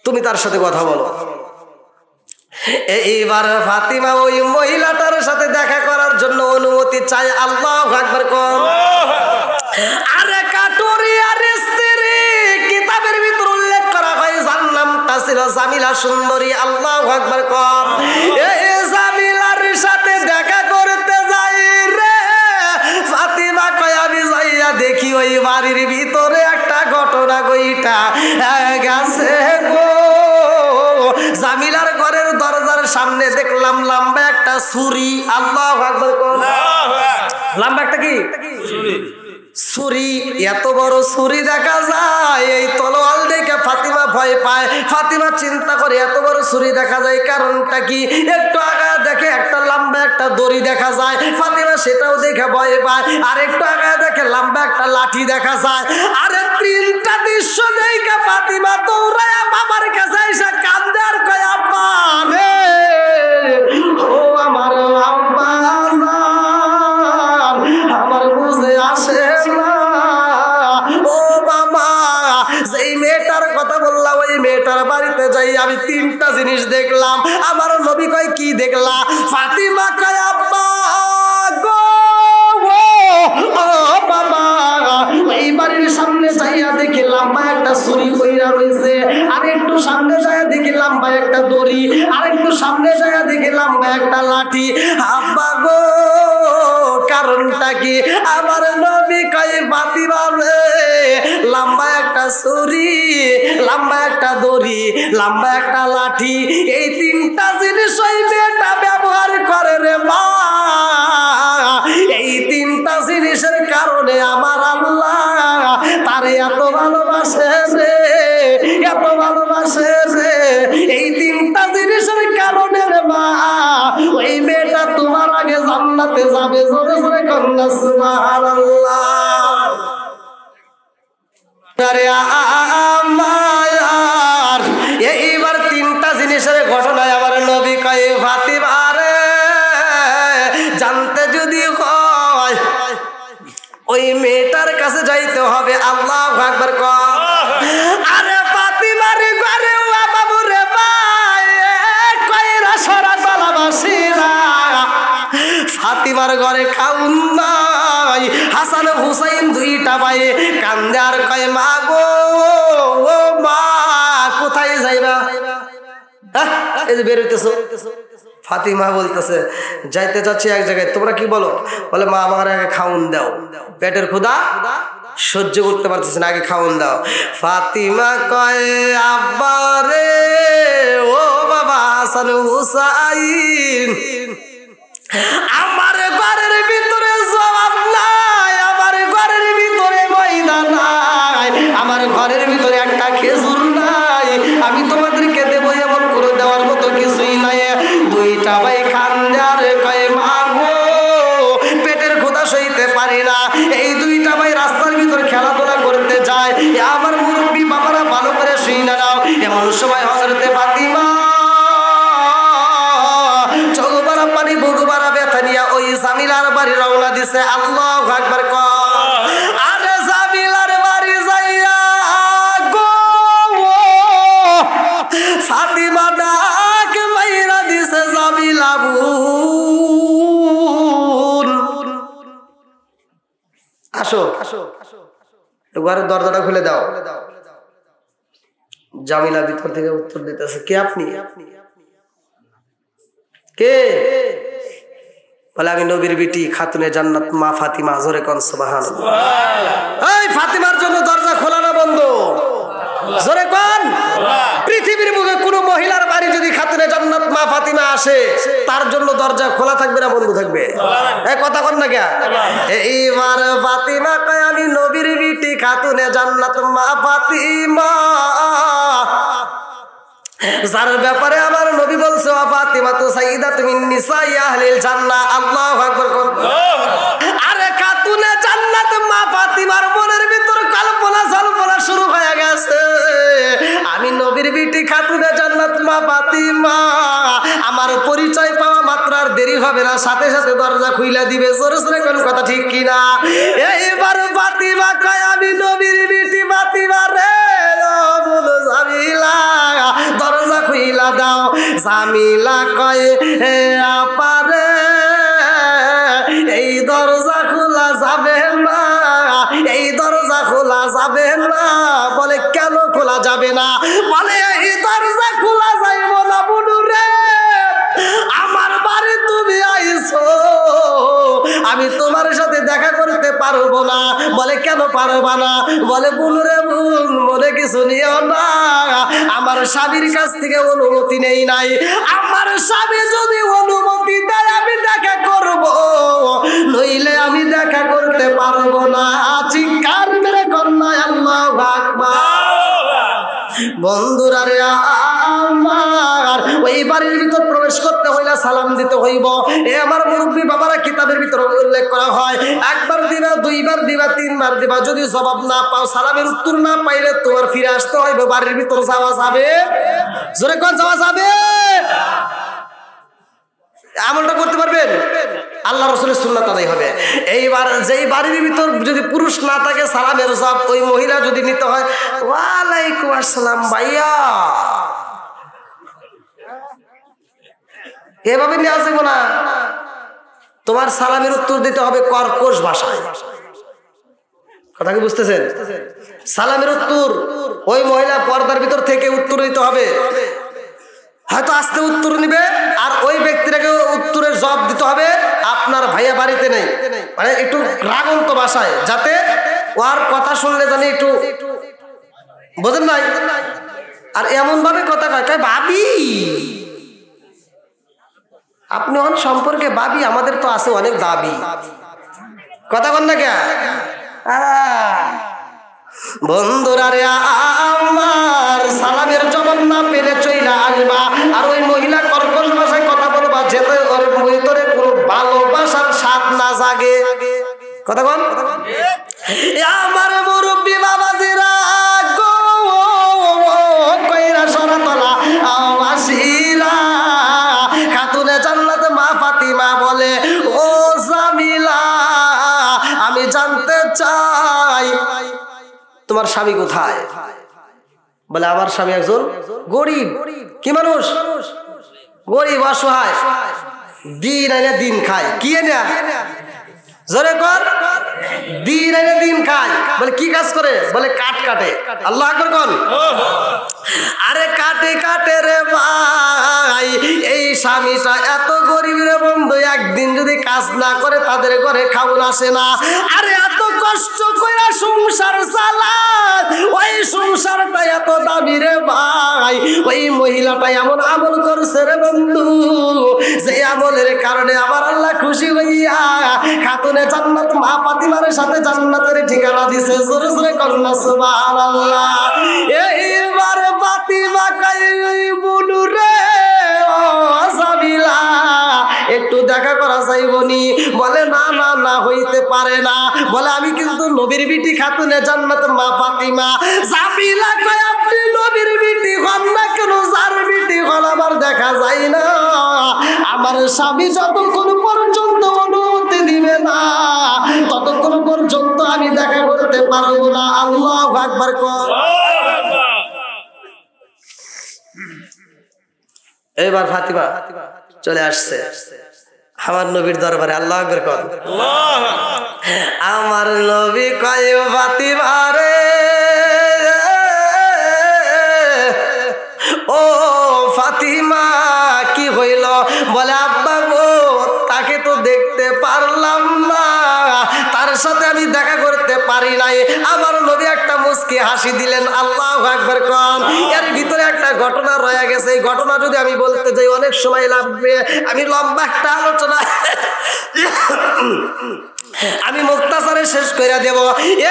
তুমি তার সাথে কথা বলো। এইবার ফাতিমা ওই মহিলাটার সাথে দেখা করার জন্য অনুমতি চায়। আল্লাহু আকবার কোন। আরে কাটুরিয়ার স্ত্রী কিতাবের ভিতর উল্লেখ করা হয়, যার নামটা ছিল জামিলা সুন্দরী। আল্লাহু আকবার কোন। এই জামিলার সাথে দেখা করতে যাই রে, ফাতিমা কয় আমি যাইয়া দেখি ওই বাড়ির ভিতরে একটা ঘটনা গইটা গেছে গো। জামিলার ঘরের দরজার সামনে দেখলাম লম্বা একটা ছুরি। আল্লাহু আকবার কোন। লম্বা একটা কি ছুরি, এত বড় ছুরি দেখা যায়। এই তলোয়ার দেখে ফাতিমা ভয় পায়। ফাতিমা চিন্তা করে এত বড় ছুরি দেখা যায়, কারণটা কি? একটু আগে দেখে একটা লম্বা একটা দড়ি দেখা যায়, ফাতিমা সেটাও দেখে ভয় পায়। আর একটু আগে দেখে লম্বা একটা লাঠি দেখা যায়। আরে তিনটা দৃশ্য দেখে ফাতিমা দৌড়ায় বাবার কাছে এসে কান্দে আর কয় আব্বা রে, ও আমার আব্বা, আমার বুঝে আসে না। ও বাবা, যেই মেয়েটার কথা বললাম ওই মেয়েটার বাড়িতে যাই আমি তিনটা জিনিস দেখলাম। আমার নবী কয় কি দেখলা? ফাতিমা কয় আব্বা গো, ও বাবা, ওই বাড়ির সামনে যাইয়া দেখি লম্বা একটা ছুরি কইরা রইছে, আর একটু সামনে যাইয়া দেখি লম্বা একটা দড়ি, আর একটু সামনে যাইয়া দেখি লম্বা একটা লাঠি। আব্বা গো, কারণটা কি? আমার নবী কয় ফাতিমা রে, লম্বা একটা ছুরি, লম্বা একটা দড়ি, লম্বা একটা লাঠি, এই তিনটা জিনিস ওই মেয়েটা ব্যবহার করে রে মা। এই তিনটা জিনিসের কারণে আমার আল্লাহ তারে এত ভালোবাসে রে, এত ভালোবাসে রে। এই তিনটা জিনিসের কারণে রে মা, ওই মেয়েটা তোমার আগে জান্নাতে যাবে। জোরে জোরে কন্যা সুবহানাল্লাহ। আমার এইবার তিনটা জিনিসের ঘটনায় আমার নবী কয় ফাতিমা রে, জানতে যদি হয় ওই মেয়েটার কাছে যাইতে হবে। আল্লাহু আকবার কর। আরে ফাতিমার ঘরে ওয়া বাবু রে ভাই, কইরা সরা বালাবাসীরা, ফাতিমার ঘরে খাউন নাই। হাসান হুসাইন দুইটা ভাই কান্দে আর কয় মা গো, ও মা কোথায় যাইবা? এই যে বের হইতেছো। ফাতিমা বলতেছে যাইতে যাচ্ছি এক জায়গায়, তোমরা কি বলো? বলে মা আমার আগে খাউন দাও, পেটের ক্ষুধা সহ্য করতে পারতেছে না, আগে খাউন দাও। ফাতিমা কয় আব্বা রে, ও বাবা হাসান হুসাইন, আমার ঘরের ভিতরে জবাব নাই, আমার ঘরের ভিতরে ময়দা নাই, আমার ঘরের ভিতরে একটা খেজুর নাই, আমি তোমাদেরকে দেবো এমন করে দেওয়ার মতো কিছুই নাই। দুইটা ভাই খানদার কয় মা গো, পেটের ক্ষুধা সইতে পারি না। এই দুইটা ভাই রাস্তার ভিতর খেলাধুলা করতে যায়। আমার মুরব্বী বাবারা ভালো করে শুই না নাও। এমন সময় হযরতে ফাতিমা চোখবারা পানি বুকবারা ব্যথা নিয়ে ওই জামিলার বাড়ি রওনা দিছে। আল্লাহু আকবার কর। আরে জামিলার বাড়ি যাইয়া গো ফাতিমা ডাক মাইরা দিছে, জামিলা বোন আসো, ঘরের দরজাটা খুলে দাও। জামিলা ভিতর থেকে উত্তর দিতেছে, কে আপনি? কে? বলে আমি নবীর বিটি খাতুনে জান্নাত মা ফাতিমা। জোরে কোন সুবহানাল্লাহ। এই ফাতিমার জন্য দরজা খোলা না বন্ধ? জোরে কোন। পৃথিবীর বুকে কোন মহিলার বাড়ি যদি খাতুনে জান্নাত মা ফাতিমা আসে, তার জন্য দরজা খোলা থাকবে না বন্ধ থাকবে? এই কথা কোন না কে? এইবার ফাতিমা কয় আমি নবীর বিটি খাতুনে জান্নাত মা ফাতিমা, যার ব্যাপারে আমার নবী বলছে ওয়া ফাতিমা তু সাইয়্যিদাতু মিন নিসাই আহলিল জান্নাহ। আল্লাহু আকবার। আরে খাতুনে জান্নাত মা ফাতিমার মনের ভিতর কল্পনা জল্পনা শুরু হয়ে গেছে। আমি নবীর বিটি খাতুনে জান্নাত মা ফাতিমা, আমার পরিচয় পাওয়া মাত্র আর দেরি হবে না, সাথে সাথে দরজা খুইলা দিবে। জোরে জোরে কোন কথা ঠিক কিনা? এইবার ফাতিমা কয় আমি নবীর বিটি ফাতিমা রে, জামিলা দরজা খুইলা দাও। জামিলা কয় হে আপারে এই দরজা খোলা যাবে না, এই দরজা খোলা যাবে না। বলে কেন খোলা যাবে না? বলে এই দরজা খোলা যাইব না বুনুরে, আমার বাড়ি তুমি আইছো, আমি তোমার সাথে দেখা করতে পারবো না। বলে কেন পারবা না? বলে বুনুরে বোন মনে কিছু নিও না, আমার স্বামীর কাছ থেকে অনুমতি নেই নাই, আমার স্বামী যদি অনুমতি দেয় আমি দেখা করব, নইলে আমি দেখা করতে পারবো না। চিৎকার মেরে কন্যা আল্লাহু আকবার। বন্ধুরা রে আমার, ওই বাড়ির ভিতর প্রবেশ করতে হইলে সালাম দিতে হইব। এ আমার মুরব্বী বাবারা কিতাবের ভিতরে উল্লেখ করা হয়, একবার দিবা, দুইবার দিবা, তিনবার দিবা, যদি জবাব না পাও, সালামের উত্তর না পাইলে তোমার ফিরে আসতে হইবে। বাড়ির ভিতর যাওয়া যাবে? জোরে কোন যাওয়া যাবে? আমলটা করতে পারবেন? আল্লাহ রাসূলের সুন্নাত আদায় হবে। এইবার যেই বাড়ির ভিতর যদি পুরুষ না থাকে, সালামের জবাব ওই মহিলা যদি নিতে হয়, ওয়ালাইকুম আসসালাম ভাইয়া, এভাবে নেওয়া যাবে না। তোমার সালামের উত্তর দিতে হবে কর্কশ ভাষায়। কথা কি বুঝতেছেন? সালামের উত্তর ওই মহিলা পর্দার ভিতর থেকে উত্তর দিতে হবে। হয়তো আস্তে উত্তর নিবে, আর ওই ব্যক্তিটাকে উত্তরের জবাব দিতে হবে আপনার ভাইয়া বাড়িতে নেই, মানে একটু রাগন্ত ভাষায়, যাতে ওর কথা শুনলে জানি একটু বোঝেন নাই। আর এমন ভাবে কথা কয় ভাবি, আপনি অন সম্পর্কে ভাবি, আমাদের তো আছে অনেক দাবি। কথা বল না কে? বন্ধুরা রে আমার, সালামের জবাব না পেলে চইলা আসবা, আর ওই মহিলা কর্কশ ভাষায় কথা বলবা, যেতে ওর ভিতরে কোনো ভালোবাসার স্বাদ না জাগে। কথা বল। আমার মুরব্বী বাবাজিরা গো কইরা সরাতলা আসিরা, খাতুনে জান্নাত মা ফাতিমা বলে ও জামিলা, আমি জানতে চাই তোমার স্বামী কোথায়? বলে আমার স্বামী একজন গরিব। কি মানুষ? গরিব, অসহায়, দিন আইনে দিন খায়। কি এনে? জোরে কর দিন এনে দিন খায় বলে কি কাজ করে বলে কাঠ কাটে আল্লাহু আকবার কোন আরে কাটে কাটে রে ভাই এই স্বামীটা এত গরিব রে বন্ধু একদিন যদি কাজ না করে তাদের ঘরে খাওন আসে না আরে এত কষ্ট কইরা সংসার চালায় ওই সংসারটা এত দামি রে ভাই ওই মহিলাটা এমন আমল করছে রে বন্ধু যে আমলের কারণে আমার আল্লাহ খুশি হইয়া খাতুনে জান্নাত মা ফাতিমার সাথে জান্নাতের ঠিকানা দিছে জোরে জোরে কন্যা সুবহানাল্লাহ এইবার ফাতিমা কই বুনু রে ও সাবিলা একটু দেখা করা যাইবনি বলে না না না হইতে পারে না বলে আমি কিন্তু নবীর বিটি খাতুনে জান্নাত মা ফাতিমা সাবিলা কই আপনি নবীর বিটি হন না কেন যার বিটি হন আমার দেখা যায় না আমার স্বামী যতক্ষণ পর্যন্ত অনুমতি দিবে না ততক্ষণ পর্যন্ত আমি দেখা করতে পারবো না আল্লাহু আকবার কর এবার ফাতিমা চলে আসছে আমার নবীর দরবারে আল্লাহু আকবার কর আমার নবী কয় ফাতিমা রে ও ফাতিমা কি হইল বলে আব্বা গো তাকে তো দেখতে পারলাম না তার সাথে আমি দেখা করতে পারি নাই আমার নবী একটা মুস্কি হাসি দিলেন আল্লাহু আকবার কোন এর ভিতরে একটা ঘটনা রয়ে গেছে এই ঘটনা যদি আমি বলতে যাই অনেক সময় লাগবে আমি লম্বা একটা আলোচনা আমি মুক্তাসারে শেষ করে দেব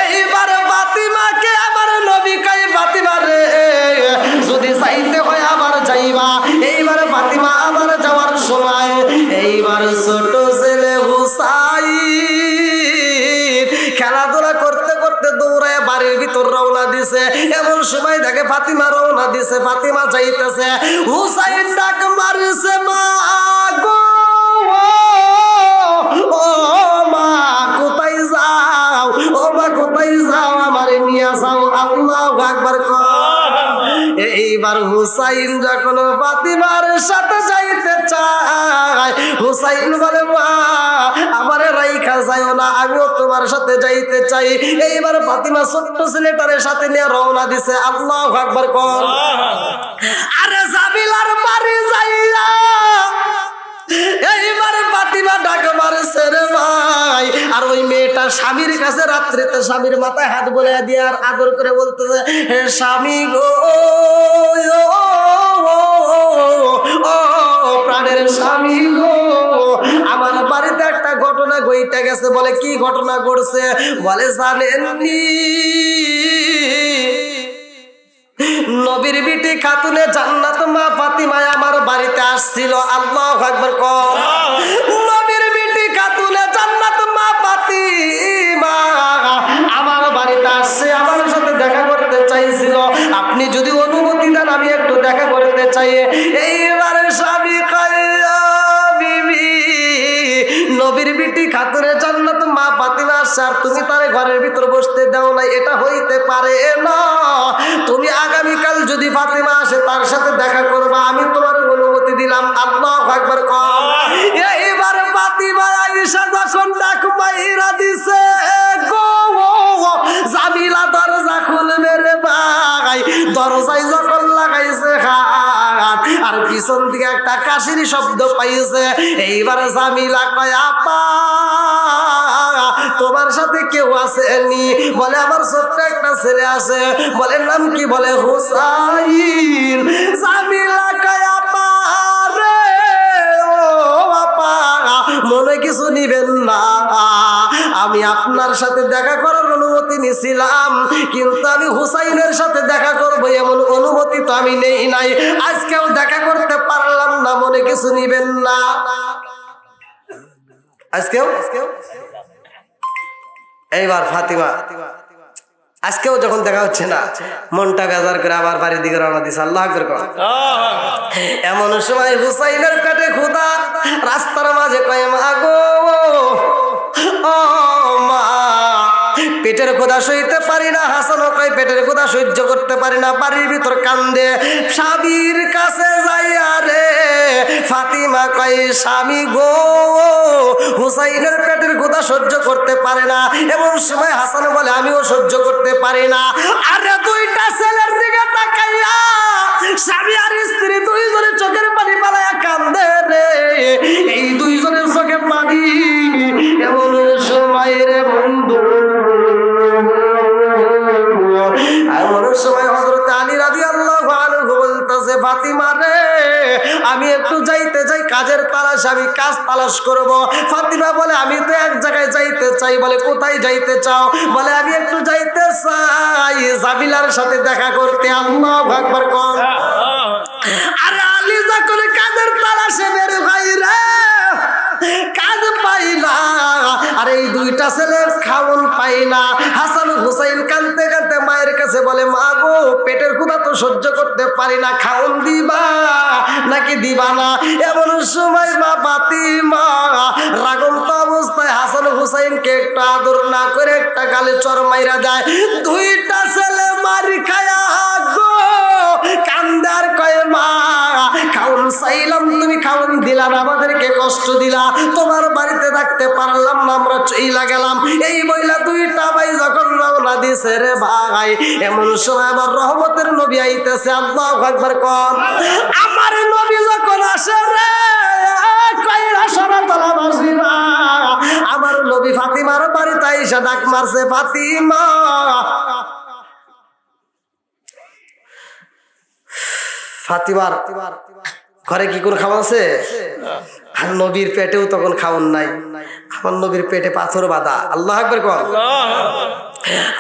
এইবার ফাতিমাকে আমার নবী কয় ফাতিমা রে যদি যাইতে হয় আবার যাইবা এইবার ফাতিমা আবার যাওয়ার সময় এইবার ছোট ছেলে হুসাইন খেলাধুলা করতে করতে দৌড়ায় বাড়ির ভিতর রওনা দিছে এমন সময় দেখে ফাতিমা রওনা দিছে ফাতিমা যাইতেছে হুসাইন ডাক মারছে মা গো ও মা কোথায় যাও ও মা কোথায় যাও আমারে নিয়ে যাও আল্লাহু আকবার কর এইবার হুসাইন যখন ফাতিমার সাথে যাইতে চায় হুসাইন বলে মা আমারে রাইখা যাও না আমিও তোমার সাথে যাইতে চাই এইবার ফাতিমা ছোট্ট ছেলেটার সাথে নিয়ে রওনা দিছে আল্লাহু আকবার কর আরে জাবিলার বাড়ি যাইয়া এইবার ফাতিমা ডাক মারছে রে ভাই আর ওই মেয়েটা স্বামীর কাছে রাত্রিতে স্বামীর মাথায় হাত বুলাইয়া দিয়ে আর আদর করে বলতেছে হে স্বামী গো ও প্রাণের স্বামী গো আমার বাড়িতে একটা ঘটনা ঘটে গেছে বলে কি ঘটনা ঘটছে বলে জানেননি নবীর বিটি খাতুনে জান্নাত মা ফাতিমা আমার বাড়িতে আসছিল আল্লাহু আকবার কর নবীর বিটি খাতুনে জান্নাত মা ফাতিমা আমার বাড়িতে আসছে আমার সাথে দেখা করতে চাইছিল আপনি যদি অনুমতি দেন আমি একটু দেখা করতে চাই এইবার স্বামী কয় বিবি নবীর বিটি খাতুনে জান্নাত মা ফাতিমা আসছে আর তুমি তার ঘরের ভিতর বসতে দাও না এটা হইতে পারে না তুমি আগামীকাল যদি ফাতিমা আসে তার সাথে দেখা করবা আমি তোমার অনুমতি দিলাম আল্লাহু আকবার কর এইবার ফাতিমা আয়েশা যখন ডাক মাইরা দিছে গো জামিলা দরজা খুলবে রে ভাই দরজায় যখন লাগাইছে হাত আর পিছন থেকে একটা কাশির শব্দ পাইছে এইবার জামিলা কয় আপা তোমার সাথে কেউ আসেনি বলে আমার ছোট্ট একটা ছেলে আছে বলে নাম কি বলে হুসাইন জামিলা কয় আপা রে ও আপা মনে কিছু নিবেন না আমি আপনার সাথে দেখা করার অনুমতি নিছিলাম কিন্তু আমি হুসাইনের সাথে দেখা করব এমন অনুমতি তো আমি নেই নাই আজকেও দেখা করতে পারলাম না মনে কিছু নিবেন না আজকেও এইবার ফাতিমা আজকেও যখন দেখা হচ্ছে না মনটা বেজার করে আবার বাড়ির দিকে রওনা দিছে আল্লাহু আকবার কর এমন সময় হুসাইনের পেটে ক্ষুধা রাস্তার মাঝে কয় মা গো ও মা পেটের ক্ষুধা সইতে পারি না হাসানও কয় পেটের ক্ষুধা সহ্য করতে পারি না বাড়ির ভিতর কান্দে স্বামীর কাছে যাইয়া রে ফাতিমা কয় স্বামী গো হুসাইনের পেটের ক্ষুধা সহ্য করতে পারে না। এমন সময় হাসান বলে আমিও সহ্য করতে পারি না। আরে দুইটা ছেলের দিকে তাকাইয়া স্বামী আর স্ত্রী দুইজনের চোখের পানি পালাইয়া কান্দে রে। এই দুইজনের চোখে পানি এমন সময় রে বন্ধু, এমন সময় হযরত আলী রাদিয়াল্লাহু আনহু বলতেছে ফাতিমা রে আমি একটু যাইতে চাই, কাজের তালাশ, আমি কাজ তালাশ করব। ফাতিমা বলে আমি তো এক জায়গায় যাইতে চাই। বলে কোথায় যাইতে চাও? বলে আমি একটু যাইতে চাই জাবিলার সাথে দেখা করতে। আল্লাহু আকবার কোন। আরে আলী যখন কাজের তালাশে বের ভাই রে, কাজ পাই না, আর এই দুইটা ছেলে খাওন পাই না। হাসান হুসাইন কাঁদতে কাঁদতে মায়ের কাছে বলে মা গো পেটের ক্ষুধা তো সহ্য করতে পারি না, খাওন দিবা নাকি দিবা না? এমন সময় মা ফাতিমা রাগন্ত অবস্থায় হাসান হুসাইনকে একটু আদর না করে একটা গালে চর মাইরা দেয়। দুইটা ছেলে মারি খায়া গো কান্দার কয় মা খাওন চাইলাম তুমি খাওন দিলা না, আমাদেরকে কষ্ট দিলা, তোমার বাড়িতে থাকতে পারলাম না, আমরা চইলা গেলাম। এই বইলা দুইটা ভাই যখন রওনা দিছে রে ভাই, এমন সময় আমার রহমতের নবী আইতেছে। আল্লাহু আকবার কোন। আমার নবী যখন আসে রে কয়রা সরাতলা বাসিনা, আমার নবী ফাতিমার বাড়িতে আইসা ডাক মারছে ফাতিমা। ফাতিমার ঘরে কি কোন খাওয়া আছে? আর নবীর পেটেও তখন খাওন নাই। আমার নবীর পেটে পাথর বাঁধা। আল্লাহু আকবার কোন।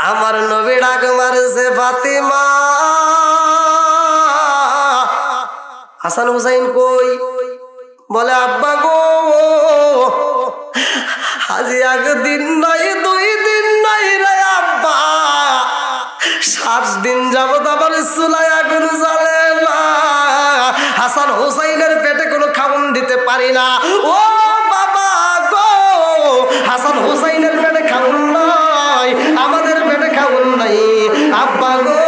আমার নবী ডাক মারছে ফাতিমা। হাসান হুসাইন কই? বলে আব্বা গো আজ একদিন নাই 2 দিন নাই রে আব্বা, 7 দিন যাবত আমার চুলায় আগুন জ্বলে না, হাসান হুসাইনের পেটে কোনো খাওন দিতে পারি না। ও বাবা গো হাসান হুসাইনের পেটে খাওন নাই, আমাদের পেটে খাওন নাই। আব্বা গো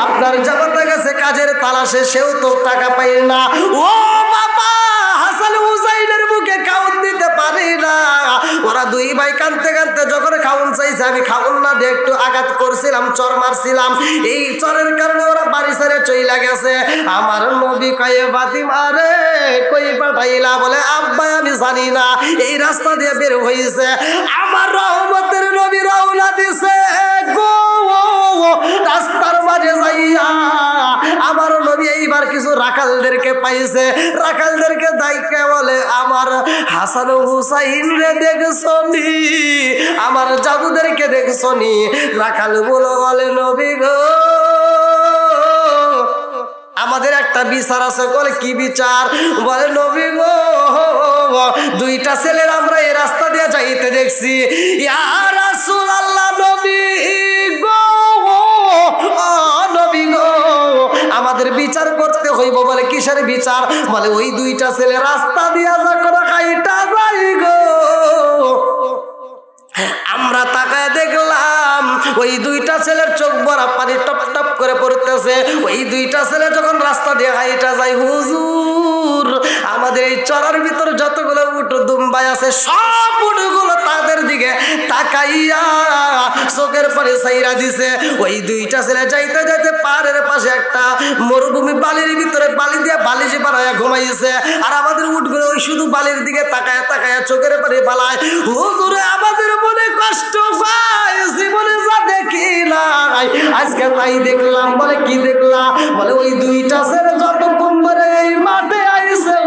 আপনার জামাতা গেছে কাজের তালাশে, সেও তো টাকা পাই না। ও বাবা হাসান হুসাইনের মুখে খাওন দিতে পারি না। ওরা দুই ভাই কাঁদতে কাঁদতে যখন খাওন চাইছে, আমি খাওন না দিয়ে একটু আঘাত করছিলাম, চর মারছিলাম, এই চরের কারণে ওরা বাড়ি ছেড়ে চইলা গেছে। আমার নবী কয়ে ফাতিমা রে কই পাঠাইলা? বলে আব্বা আমি জানি না, এই রাস্তা দিয়ে বের হইছে। আমার রহমতের নবী রওনা দিছে গো রাস্তার মাঝে যাইয়া আমার নবী এইবার কিছু রাখালদেরকে পাইছে। রাখালদেরকে দাইকে বলে আমার হাসান হুসাইন রে দেখছনি, আমার জাদুদেরকে দেখছনি? রাখাল বলে নবী গো আমাদের একটা বিচার আছে। বলে কি বিচার? বলে নবী গো দুইটা ছেলের আমরা এই রাস্তা দিয়ে যাইতে দেখছি। ইয়া রাসূলুল্লাহ নবী গো নবী গো আমাদের বিচার করতে হইব। বলে কিসের বিচার? বলে ওই দুইটা ছেলে রাস্তা দিয়া যখন খাইটা যাই গো আমরা তাকায় দেখলাম ওই দুইটা ছেলের চোখ ভরা পানি টপ টপ করে পড়তেছে। ওই দুইটা ছেলে যখন রাস্তা দিয়ে হাইটা যায় হুজুর আমাদের এই চরার ভিতর যতগুলো উট দুম্বাই আছে সব উটগুলো তাদের দিকে তাকাইয়া চোখের পানি ছাইরা দিছে। ওই দুইটা ছেলে যাইতে যাইতে পাহাড়ের পাশে একটা মরুভূমি বালির ভিতরে বালি দিয়ে বালিশে বানাইয়া ঘুমাইছে। আর আমাদের উটগুলো ওই শুধু বালির দিকে তাকায়া তাকায়া চোখের পানি ফালায়। হুজুরে আমাদের মনে কষ্ট পায়, জীবনে যা দেখি নাই আজকে তাই দেখলাম। বলে কি দেখলাম? বলে ওই দুইটা ছেলে যতক্ষণ ধরে এই মাঠে আইছে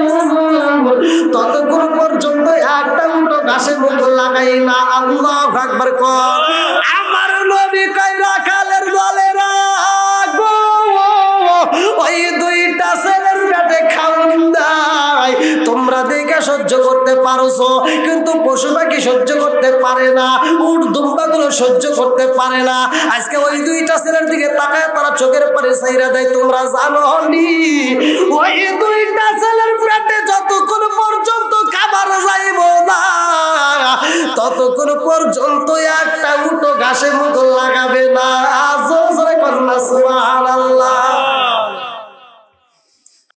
ততক্ষণ পর্যন্ত একটা উটো ঘাসে মুখ লাগাই না। আল্লাহু আকবার কর। আমার নবী কই রাখালের দলেরা গো ওই দুইটা ছেলের পেটে খাওন নাই, তোমরা দেখে সহ্য করতে পারছো, কিন্তু পশু পাখি সহ্য করতে পারে না, উট দুম্বাগুলো সহ্য করতে পারে না। আজকে ওই দুইটা ছেলের দিকে তাকায় তারা চোখের পানি ছাইরা দেয়। তোমরা জানো নি ওই দুইটা ছেলের পেটে যতক্ষণ পর্যন্ত খাবার যাইব না ততক্ষণ পর্যন্ত একটা উটো ঘাসে মুখ